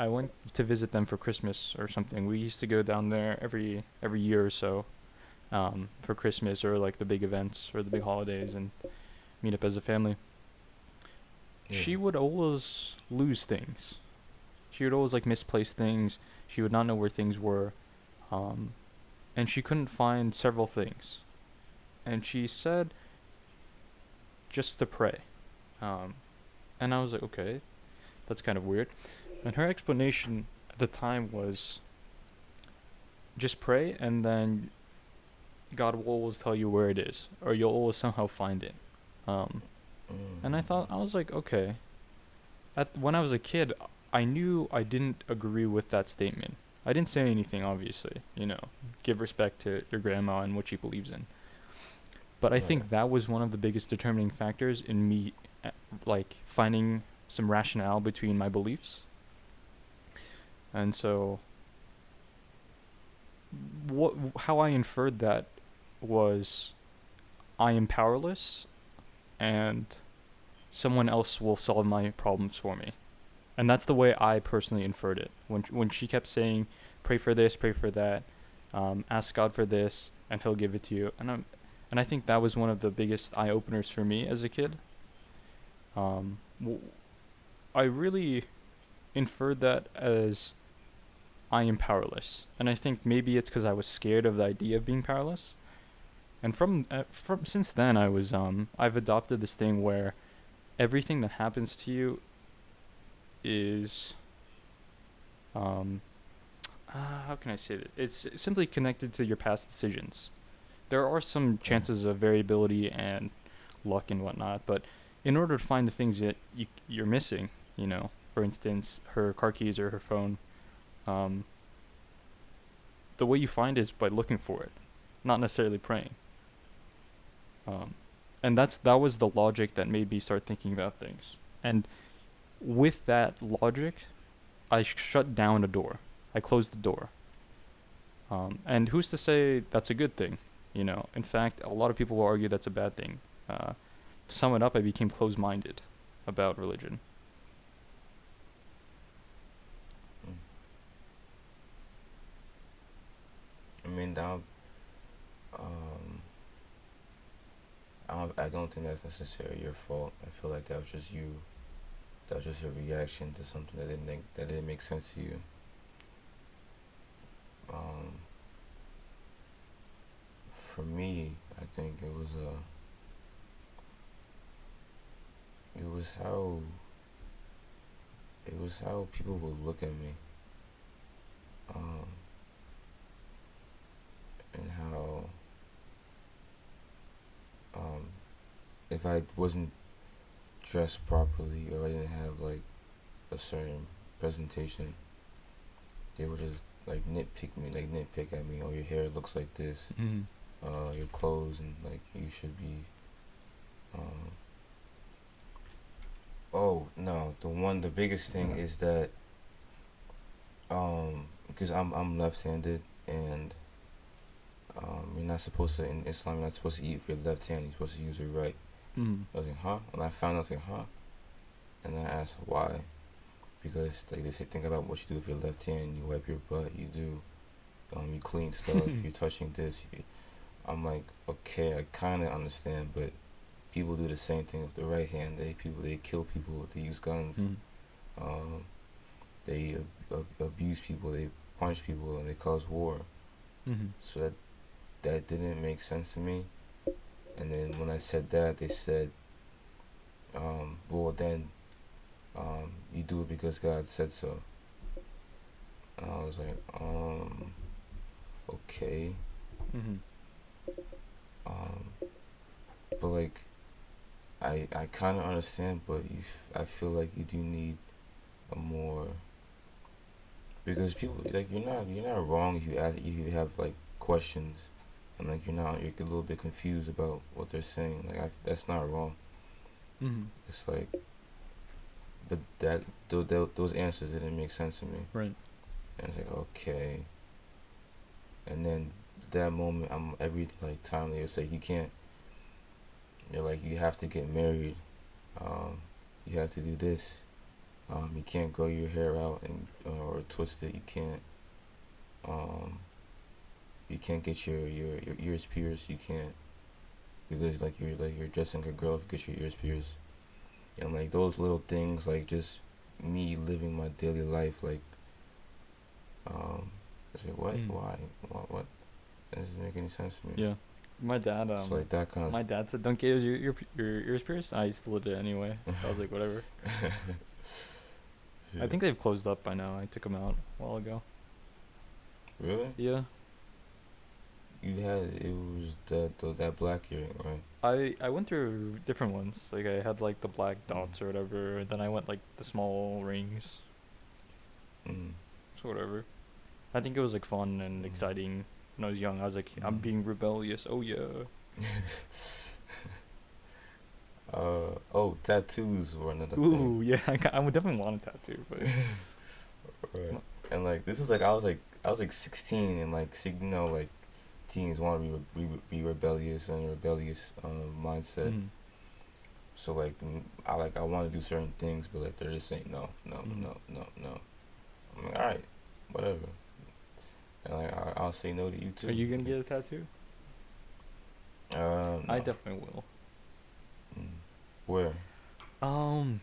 went to visit them for Christmas or something. We used to go down there every year or so, for Christmas or like the big events or the big holidays and meet up as a family. yeah. She would always lose things. She would always like misplace things. She would not know where things were, um, and she couldn't find several things. And she said just to pray, um, and I was like, okay, that's kind of weird. And her explanation at the time was just pray, and then God will always tell you where it is, or you'll always somehow find it. Um, and I was like, okay. When I was a kid, I knew I didn't agree with that statement. I didn't say anything, obviously. You know, give respect to your grandma and what she believes in. But I Right. think that was one of the biggest determining factors in me, like finding some rationale between my beliefs. And so, how I inferred that was I am powerless, and someone else will solve my problems for me. And that's the way I personally inferred it. When she kept saying, "Pray for this, pray for that, ask God for this, and He'll give it to you," and I think that was one of the biggest eye openers for me as a kid. Um, I really inferred that as I am powerless, and I think maybe it's because I was scared of the idea of being powerless. And from since then, I've adopted this thing where everything that happens to you is um how can I say this? It's simply connected to your past decisions. there are some Mm. chances of variability and luck and whatnot, but in order to find the things that you're missing, for instance, her car keys or her phone, um, the way you find it is by looking for it, not necessarily praying. Um, and that was the logic that made me start thinking about things. And with that logic, I shut down a door. I closed the door. And who's to say that's a good thing? In fact, a lot of people will argue that's a bad thing. To sum it up, I became closed-minded about religion. Mm. I mean, that, um, I don't think that's necessarily your fault. I feel like that was just you. That was just a reaction to something that didn't make sense to you. Um, for me, I think it was how it was how people would look at me, um, and how, um, if I wasn't dressed properly or I didn't have like a certain presentation, they would just like nitpick at me. Oh, your hair looks like this. Mm-hmm. Your clothes, and like you should be. Um, oh no, the biggest thing is that because I'm left-handed, and you're not supposed to in Islam. You're not supposed to eat with your left hand. You're supposed to use your right. Mm-hmm. I was like, huh? And I found out, I was like, huh? And I asked why, because like they say, think about what you do with your left hand. You wipe your butt. You do. You clean stuff. You're touching this. I'm like, okay, I kind of understand, but people do the same thing with the right hand. They kill people. They use guns. Mm-hmm. Um, they abuse people. They punch people, and they cause war. Mm-hmm. So that didn't make sense to me. And then when I said that, they said, well then, you do it because God said so. And I was like, okay. Mm-hmm. Um, but like, I kind of understand, but I feel like you do need a more, because people like you're not wrong if you have like questions, and like you're a little bit confused about what they're saying. Like that's not wrong. Mm-hmm. It's like, but those answers didn't make sense to me, Right. and it's like okay. And then that moment, I'm every like time they would say you can't. You're like you have to get married. Um, you have to do this. You can't grow your hair out and or twist it. Um, you can't get your ears pierced. You can't because like you're dressing like a girl if you get your ears pierced. And like those little things, like just me living my daily life, like I say what, Mm. why, what? That doesn't make any sense to me. Yeah. My dad, So like that kind my dad said, "Don't get your ears pierced." I still did it anyway. I was like, whatever. I of. think they've closed up by now. I took them out a while ago. Really? Yeah. You had it was that black earring, right? I went through different ones. Like I had like the black dots or whatever. Then I went like the small rings. Mm. So whatever. I think it was like fun and Mm. exciting when I was young. I was like, I'm Mm. being rebellious. Oh yeah. Oh, tattoos were another thing. Ooh yeah. I would definitely want a tattoo, but Right. And like this is like I was like 16, and like like teens want to be rebellious and rebellious mindset. mm, So like I want to do certain things, but like they're just saying no, no, mm. no, no, no. I'm like, all right, whatever. And like I'll say no to you Are too. you gonna get a tattoo? I No. definitely will. Mm. Where? Um,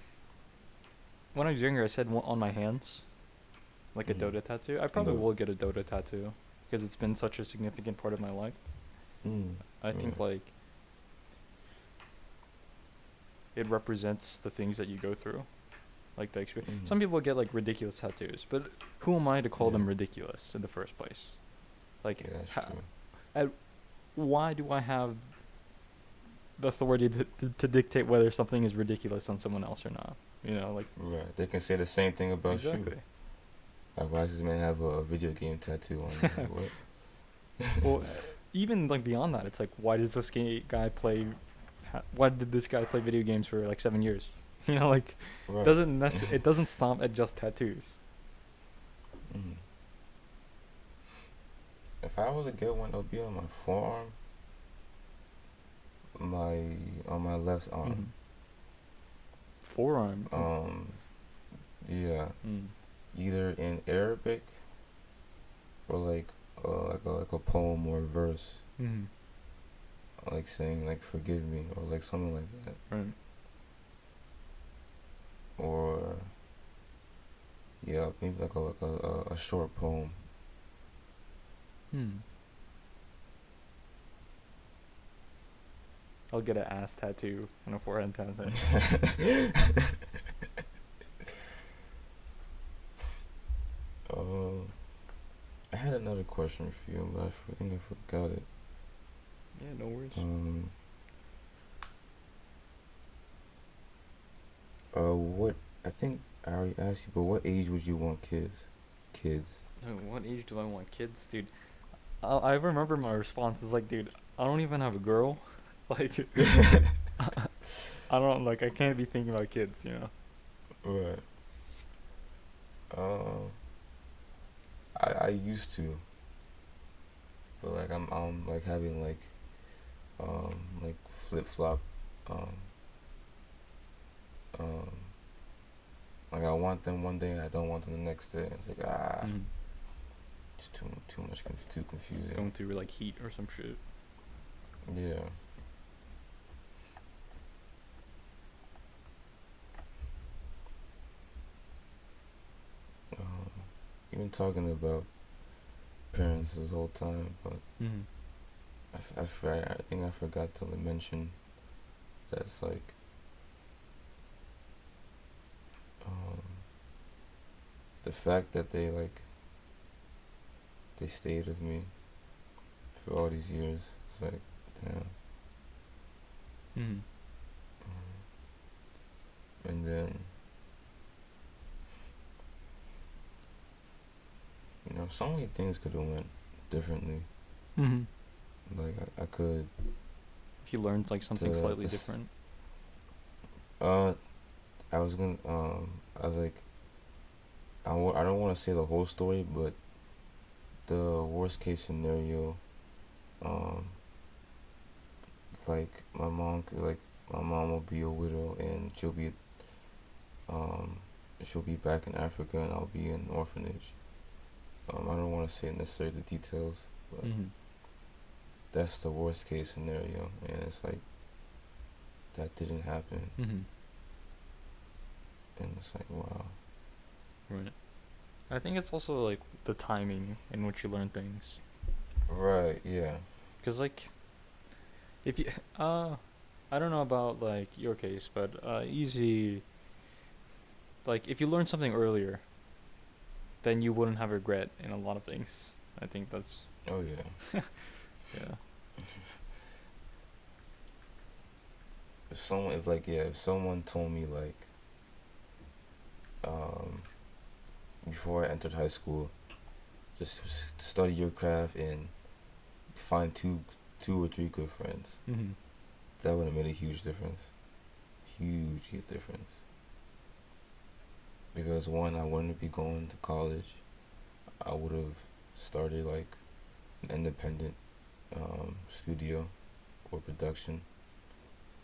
when I was younger, I said on my hands, like a Mm. Dota tattoo. I In probably the. will get a Dota tattoo because it's been such a significant part of my life. Mm. I Yeah. think like it represents the things that you go through, like the experience. Mm. Some people get like ridiculous tattoos, but who am I to call them Yeah. ridiculous in the first place? Like, Yeah, that's how, true. at why do I have the authority to dictate whether something is ridiculous on someone else or not? You know, like Right. They can say the same thing about you. exactly. Like, why does this man have a video game tattoo on him? Like, what? Well, even like beyond that, it's like, why does this guy play? Why did this guy play video games for like 7 years? You know, like Right. it doesn't stop at just tattoos. Mm. If I were to get one, it'll be on my forearm, on my left arm. Mm-hmm. Forearm. Yeah, Mm. either in Arabic or like a poem or a verse, Mm-hmm. like saying like forgive me or like something like that, Right. or yeah, maybe like a short poem. Hmm. I'll get an ass tattoo and a forehead tattoo. uh, I had another question for you, but I think I forgot it. Yeah, no worries. Um, what I think I already asked you, but what age would you want kids? Kids. What age do I want kids, dude? I remember my response is like, dude, I don't even have a girl. Like, I don't like. I can't be thinking about kids, you know. Right. Uh, I used to, but like I'm like having like flip flop, um um like I want them one day, I don't want them the next day. It's like Mm. it's too much too confusing. Going through like heat or some shit. Yeah. Um, Even talking about parents this whole time, but Mm. I think I forgot to mention that's like um, the fact that they stayed with me for all these years. It's like damn. Mm. And then so many things could have went differently. Mm. Like I could If you learned like something to slightly this different. uh I was gonna I was like I don't want to say the whole story, but the worst case scenario, um, like my mom will be a widow and um, she'll be back in Africa and I'll be in an orphanage. I don't want to say necessarily the details, but Mm. that's the worst case scenario, and it's like that didn't happen, Mm. and it's like wow. Right. I think it's also like the timing in which you learn things. Right, yeah. Cause like if you I don't know about like your case, but easy like if you learn something earlier, then you wouldn't have regret in a lot of things. I think that's Oh yeah. yeah. If someone told me like um before I entered high school, just study your craft and find two or three good friends, Mhm. that would have made a huge difference. Huge difference. Because one, I wouldn't be going to college. I would have started like an independent studio or production.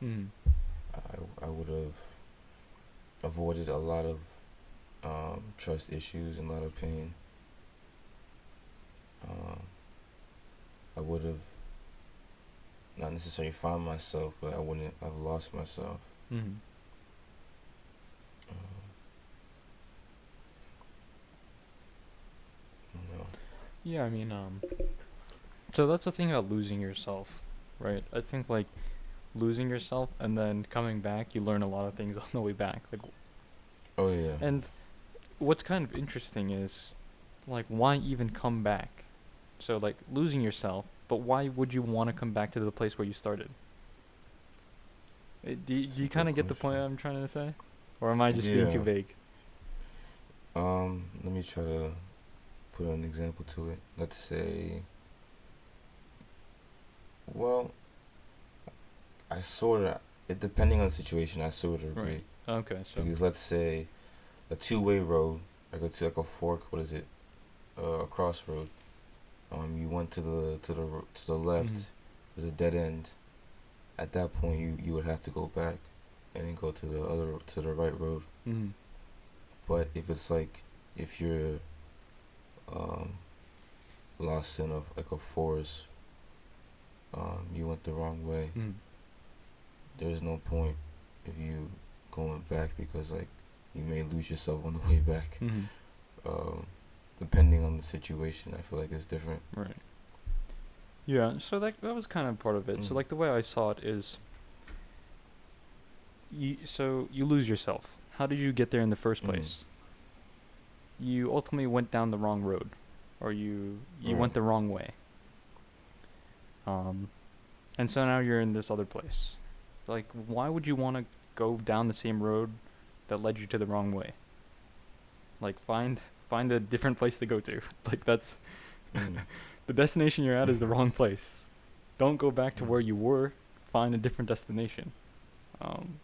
Mhm. I would have avoided a lot of trust issues and a lot of pain. Um, I would have not necessarily found myself, but I wouldn't have lost myself. Mhm. Um, you know. Yeah, I mean so that's the thing about losing yourself, right? I think like losing yourself and then coming back, you learn a lot of things on the way back. Like Oh yeah. and what's kind of interesting is like why even come back? So like losing yourself, but why would you want to come back to the place where you started? Do It's a you good kind of get the point question. I'm trying to say, or am I just being too Yeah. vague? Let me try to put an example to it. Let's say, well, I sort of, it depending on the situation, I sort of Right. agree. Okay. So. Because let's say a two-way road, like a fork, what is it? A crossroad. You went to the left. Mhm. There's a dead end. At that point, you would have to go back, and then go to the right road. Mhm. But if it's like, if you're um, lost in like a forest, you went the wrong way. Mhm. There's no point if you going back, because like you may lose yourself on the way back. Mhm. Um, Depending on the situation, I feel like it's different. Right. Yeah. So that was kind of part of it. So Mm. like the way I saw it is, you lose yourself. How did you get there in the first Mm. place? You ultimately went down the wrong road, or you Right. went the wrong way. Um, and so now you're in this other place. Like, why would you want to go down the same road that led you to the wrong way? Like, find a different place to go to. Like, that's Mm. the destination you're at is the wrong place. Don't go back to Mm. where you were. Find a different destination. Um,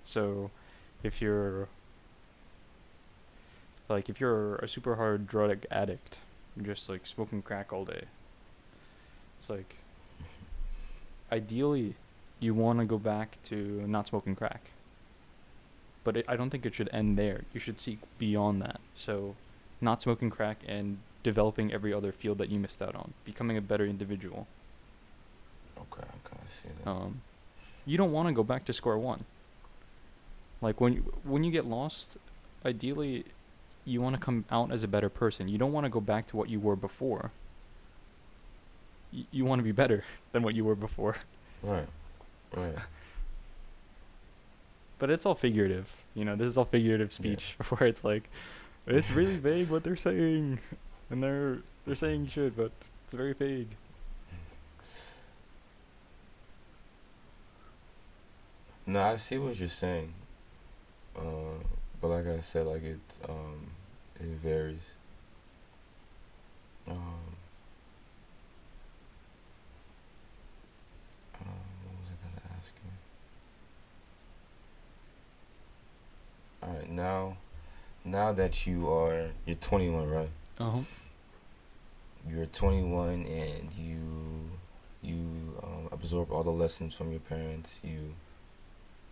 so, if you're if you're a super hard drug addict, just like smoking crack all day, it's like ideally you want to go back to not smoking crack. But I don't think it should end there. You should seek beyond that. So, not smoking crack and developing every other field that you missed out on, becoming a better individual. Okay, okay, I see that. Um, you don't want to go back to square one. Like when you get lost, ideally, you want to come out as a better person. You don't want to go back to what you were before. You want to be better than what you were before. Right, right. But it's all figurative. This is all figurative Yeah. speech where it's like it's really vague what they're saying, and they're saying shit, but it's very vague. No, I see what you're saying. But like I said, like it varies. Um, what was I gonna ask you? All right, now that you're 21, right? Uh huh. You're 21 and you absorb all the lessons from your parents. You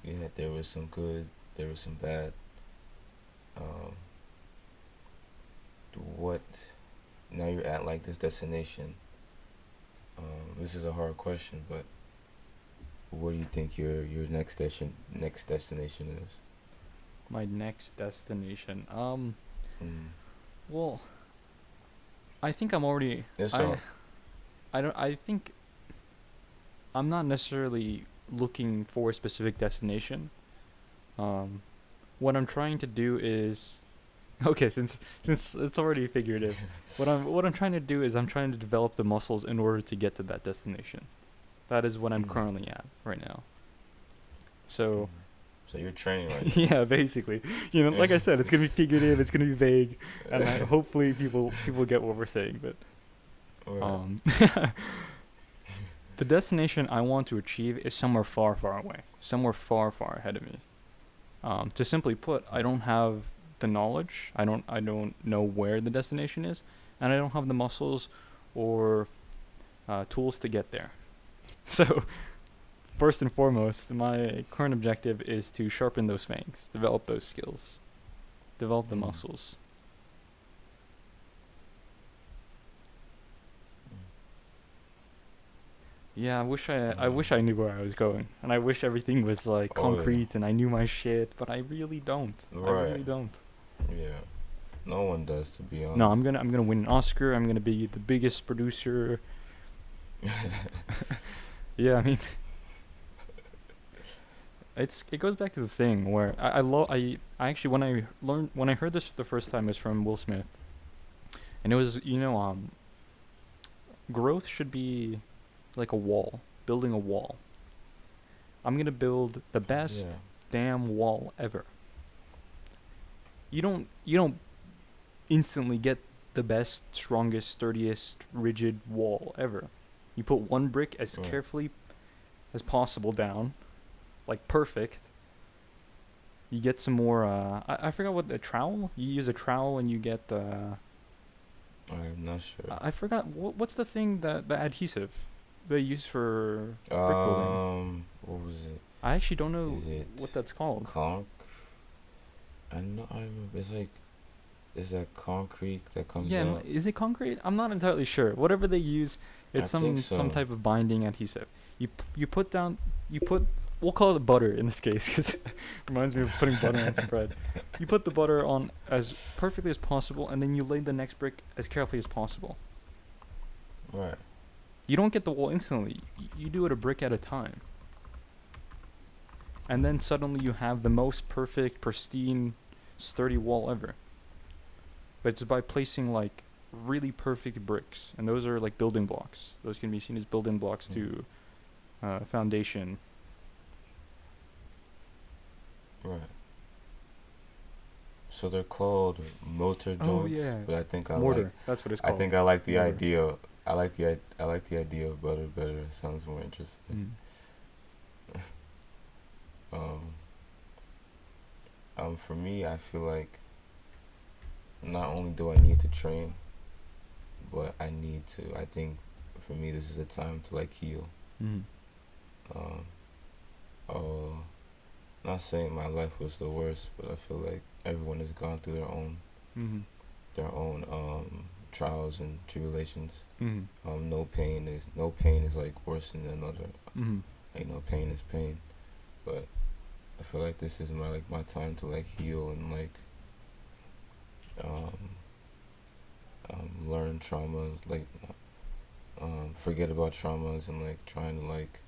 had there was some good, there was some bad. Um, what Now you're at like this destination. This is a hard question, but what do you think your next destination is? My next destination. Mm. Well, I think I'm already. It's I all. I don't. I think I'm not necessarily looking for a specific destination. Um, what I'm trying to do is, okay, since it's already figurative, what I'm trying to do is I'm trying to develop the muscles in order to get to that destination. That is what I'm Mm. currently at right now. So, Mm. So you're training right now. yeah, basically, like I said, it's gonna be figurative, it's gonna be vague, and hopefully people get what we're saying. But Right. um, the destination I want to achieve is somewhere far, far away, somewhere far, far ahead of me. To simply put, I don't have the knowledge. I don't know where the destination is, and I don't have the muscles or tools to get there. So, first and foremost, my current objective is to sharpen those fangs, develop those skills, develop the Mm. muscles. Yeah, I wish I knew where I was going, and I wish everything was like Oh yeah. concrete and I knew my shit, but I really don't. I Right. really don't. Yeah. No one does, to be No, honest. I'm gonna win an Oscar. I'm gonna be the biggest producer. Yeah, I mean, it goes back to the thing where I actually when I heard this for the first time, it was from Will Smith, and it was growth should be like a wall, building a wall. I'm gonna build the Yeah. best damn wall ever. You don't instantly get the best, strongest, sturdiest, rigid wall ever. You put one brick as Right. carefully as possible down, like perfect. You get some more. I forgot what the trowel. You use a trowel and you get the. I'm not sure. I forgot what's the thing that the adhesive they use for brick building. What was it? I actually don't know Is it what that's called. conch? I know. I remember. It's like, is that concrete that comes Yeah, out? is it concrete? I'm not entirely sure. Whatever they use, I it's think some so. type of binding adhesive. You put down you put we'll call it butter in this case because it reminds me of putting butter on some bread. You put the butter on as perfectly as possible, and then you lay the next brick as carefully as possible. Right. You don't get the wall instantly. You do it a brick at a time, and then suddenly you have the most perfect, pristine, sturdy wall ever. But it's by placing like really perfect bricks, and those are like building blocks. Those can be seen as building blocks Mm. to foundation. Right. So they're called motor Oh joints, yeah, but I think I like. mortar. That's what it's I called. think I like the Mortar. idea. I like the idea of butter better. It sounds more interesting. Mm. Um. For me, I feel like not only do I need to train, but I need to. I think for me, this is a time to like heal. Mm. Um. Oh, not saying my life was the worst, but I feel like everyone has gone through Mm. their own trials and tribulations. Mm. No pain is like worse than another. Mm. Like no pain is pain, but I feel like this is my time to like heal and like um, learn traumas, like forget about traumas and like trying to like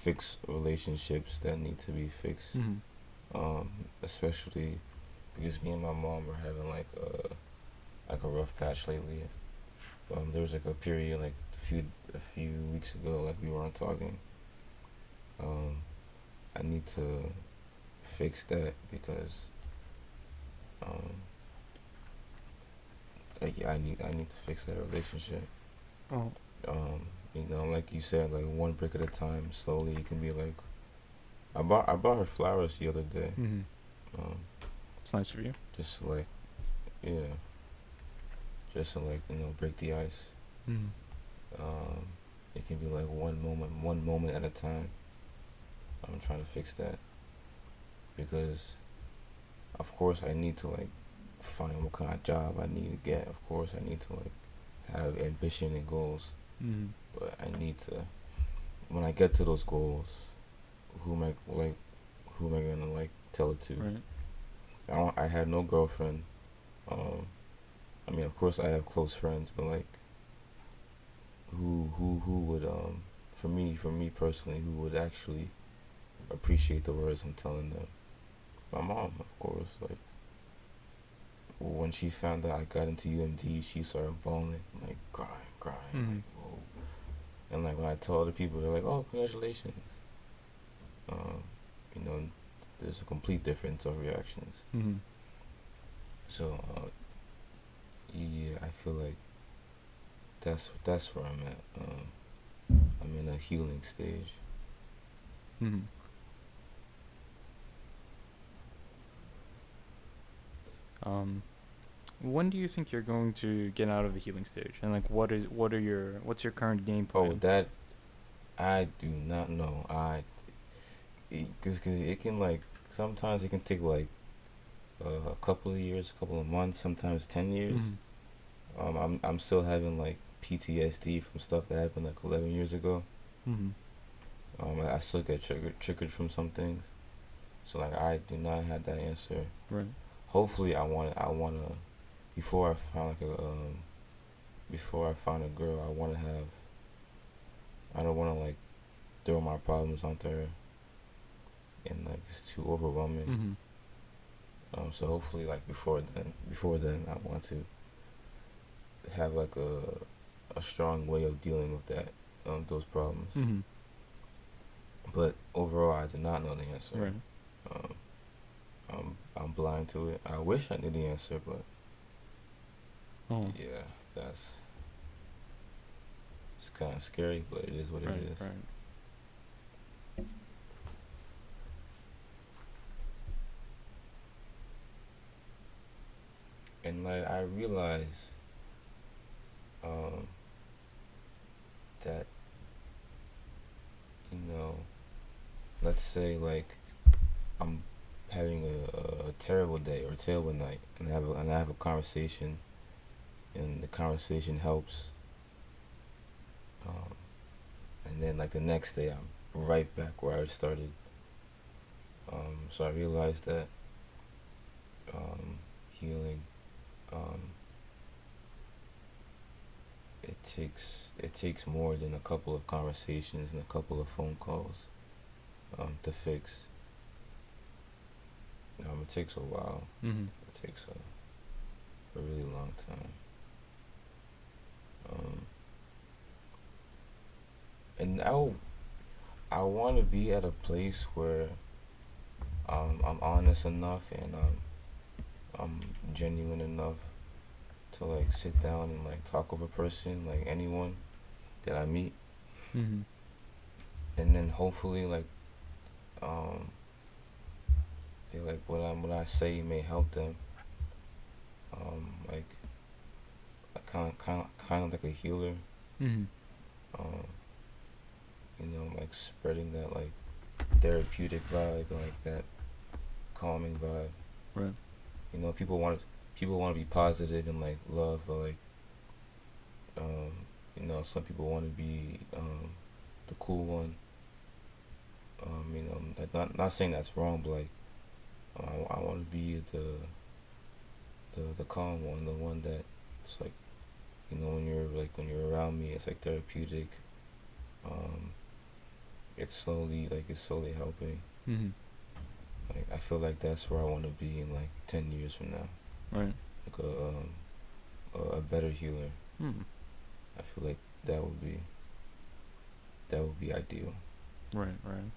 fix relationships that need to be fixed. Mm. Especially because me and my mom were having like a rough patch lately. There was like a period like a few weeks ago, like we weren't talking. Um, I need to fix that because um, yeah, I need to fix that relationship. Oh, Like you said, like one brick at a time. Slowly, you can be like. I bought her flowers the other day. mm. Um, It's nice of you. just to, like, yeah, just to like break the ice. Mm. Um, it can be like one moment at a time. I'm trying to fix that because, of course, I need to like find what kind of job I need to get. Of course, I need to like have ambition and goals, Mm. but I need to. When I get to those goals, who am I like? Who am I gonna like tell it to? Right. I had no girlfriend. Um, I mean, of course, I have close friends, but like, who would for me personally, who would actually appreciate the words I'm telling them? My mom, of course. Like when she found out I got into UMD, she started bawling, like crying, like Mm. whoa. And like when I tell other people, they're like, "Oh, congratulations." Um, you know, there's a complete difference of reactions. Mm. So yeah, I feel like that's where I'm at. I'm in a healing stage. Mm. Um, when do you think you're going to get out of the healing stage? And like, what's your current game Oh, plan? that I do not know. Cause it can like sometimes it can take like a couple of years, a couple of months, sometimes 10 years. Mm. I'm still having like PTSD from stuff that happened like 11 years ago. Mm. I still get triggered from some things. So like I do not have that answer. Right. Hopefully I wanna before I find like a before I find a girl I wanna have I don't wanna like throw my problems onto her and like it's too overwhelming. Mm. So hopefully like before then I want to have like a strong way of dealing with that those problems. Mhm. But overall, I do not know the answer. Right. Um, I'm blind to it. I wish I knew the answer, but Oh. yeah, that's it's kind of scary, but it is what it Right. is. Right. And like I realize um, that you know, let's say like I'm having a terrible day or a terrible night, and I have a conversation, and the conversation helps, um, and then like the next day I'm right back where I started. So I realized that um, healing um, it takes more than a couple of conversations and a couple of phone calls to fix. It takes a while. Mhm. It takes a really long time. Um, and I want to be at a place where I'm honest enough and I'm genuine enough to like sit down and like talk with a person, like anyone that I meet, Mhm. and then hopefully like um, they like what I say may help them. Like kind of like a healer. Mhm. Um, like spreading that like therapeutic vibe, like that calming vibe. Right. People want to be positive and like love, but like um, some people want to be the cool one. Not saying that's wrong, but like I want to be the calm one, the one that it's like when you're around me, it's like therapeutic. Um, it's slowly helping. Mhm. Like I feel like that's where I want to be in like 10 years from now, Right. like a better healer. Hmm. I feel like that would be that would be ideal. Right. Right.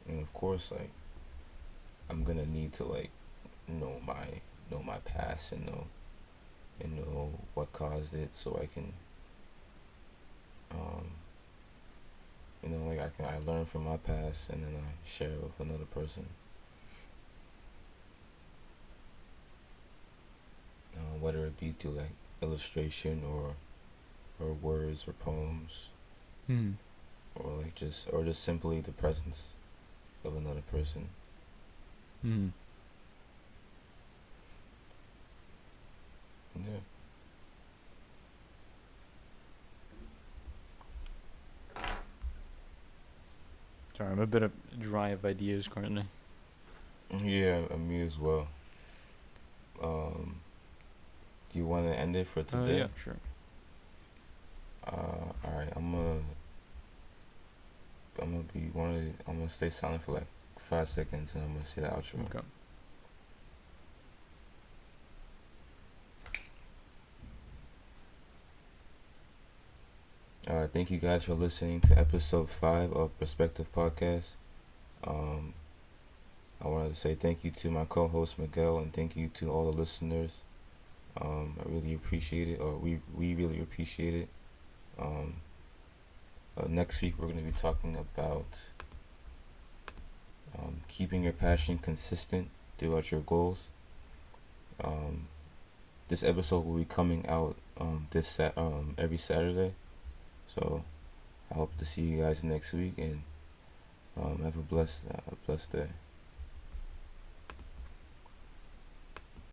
And of course, like I'm gonna need to like know my past and know what caused it, so I can um like I learn from my past and then I share it with another person. Whether it be through like illustration or words or poems Mhm. or just simply the presence of another person. Mhm. Yeah. Sorry, I'm a bit of dry of ideas currently. Yeah, me as well. Um, do you want to end it for Yeah. today? Sure. All right. I'm gonna stay silent for like 5 seconds, and I'm gonna say the outro. Okay. Thank you guys for listening to episode 5 of Perspective Podcast. Um, I wanted to say thank you to my co-host Miguel, and thank you to all the listeners. I really appreciate it, or we really appreciate it. Um, Next week we're gonna be talking about keeping your passion consistent throughout your goals. Um, this episode will be coming out every Saturday. So I hope to see you guys next week and have a blessed day.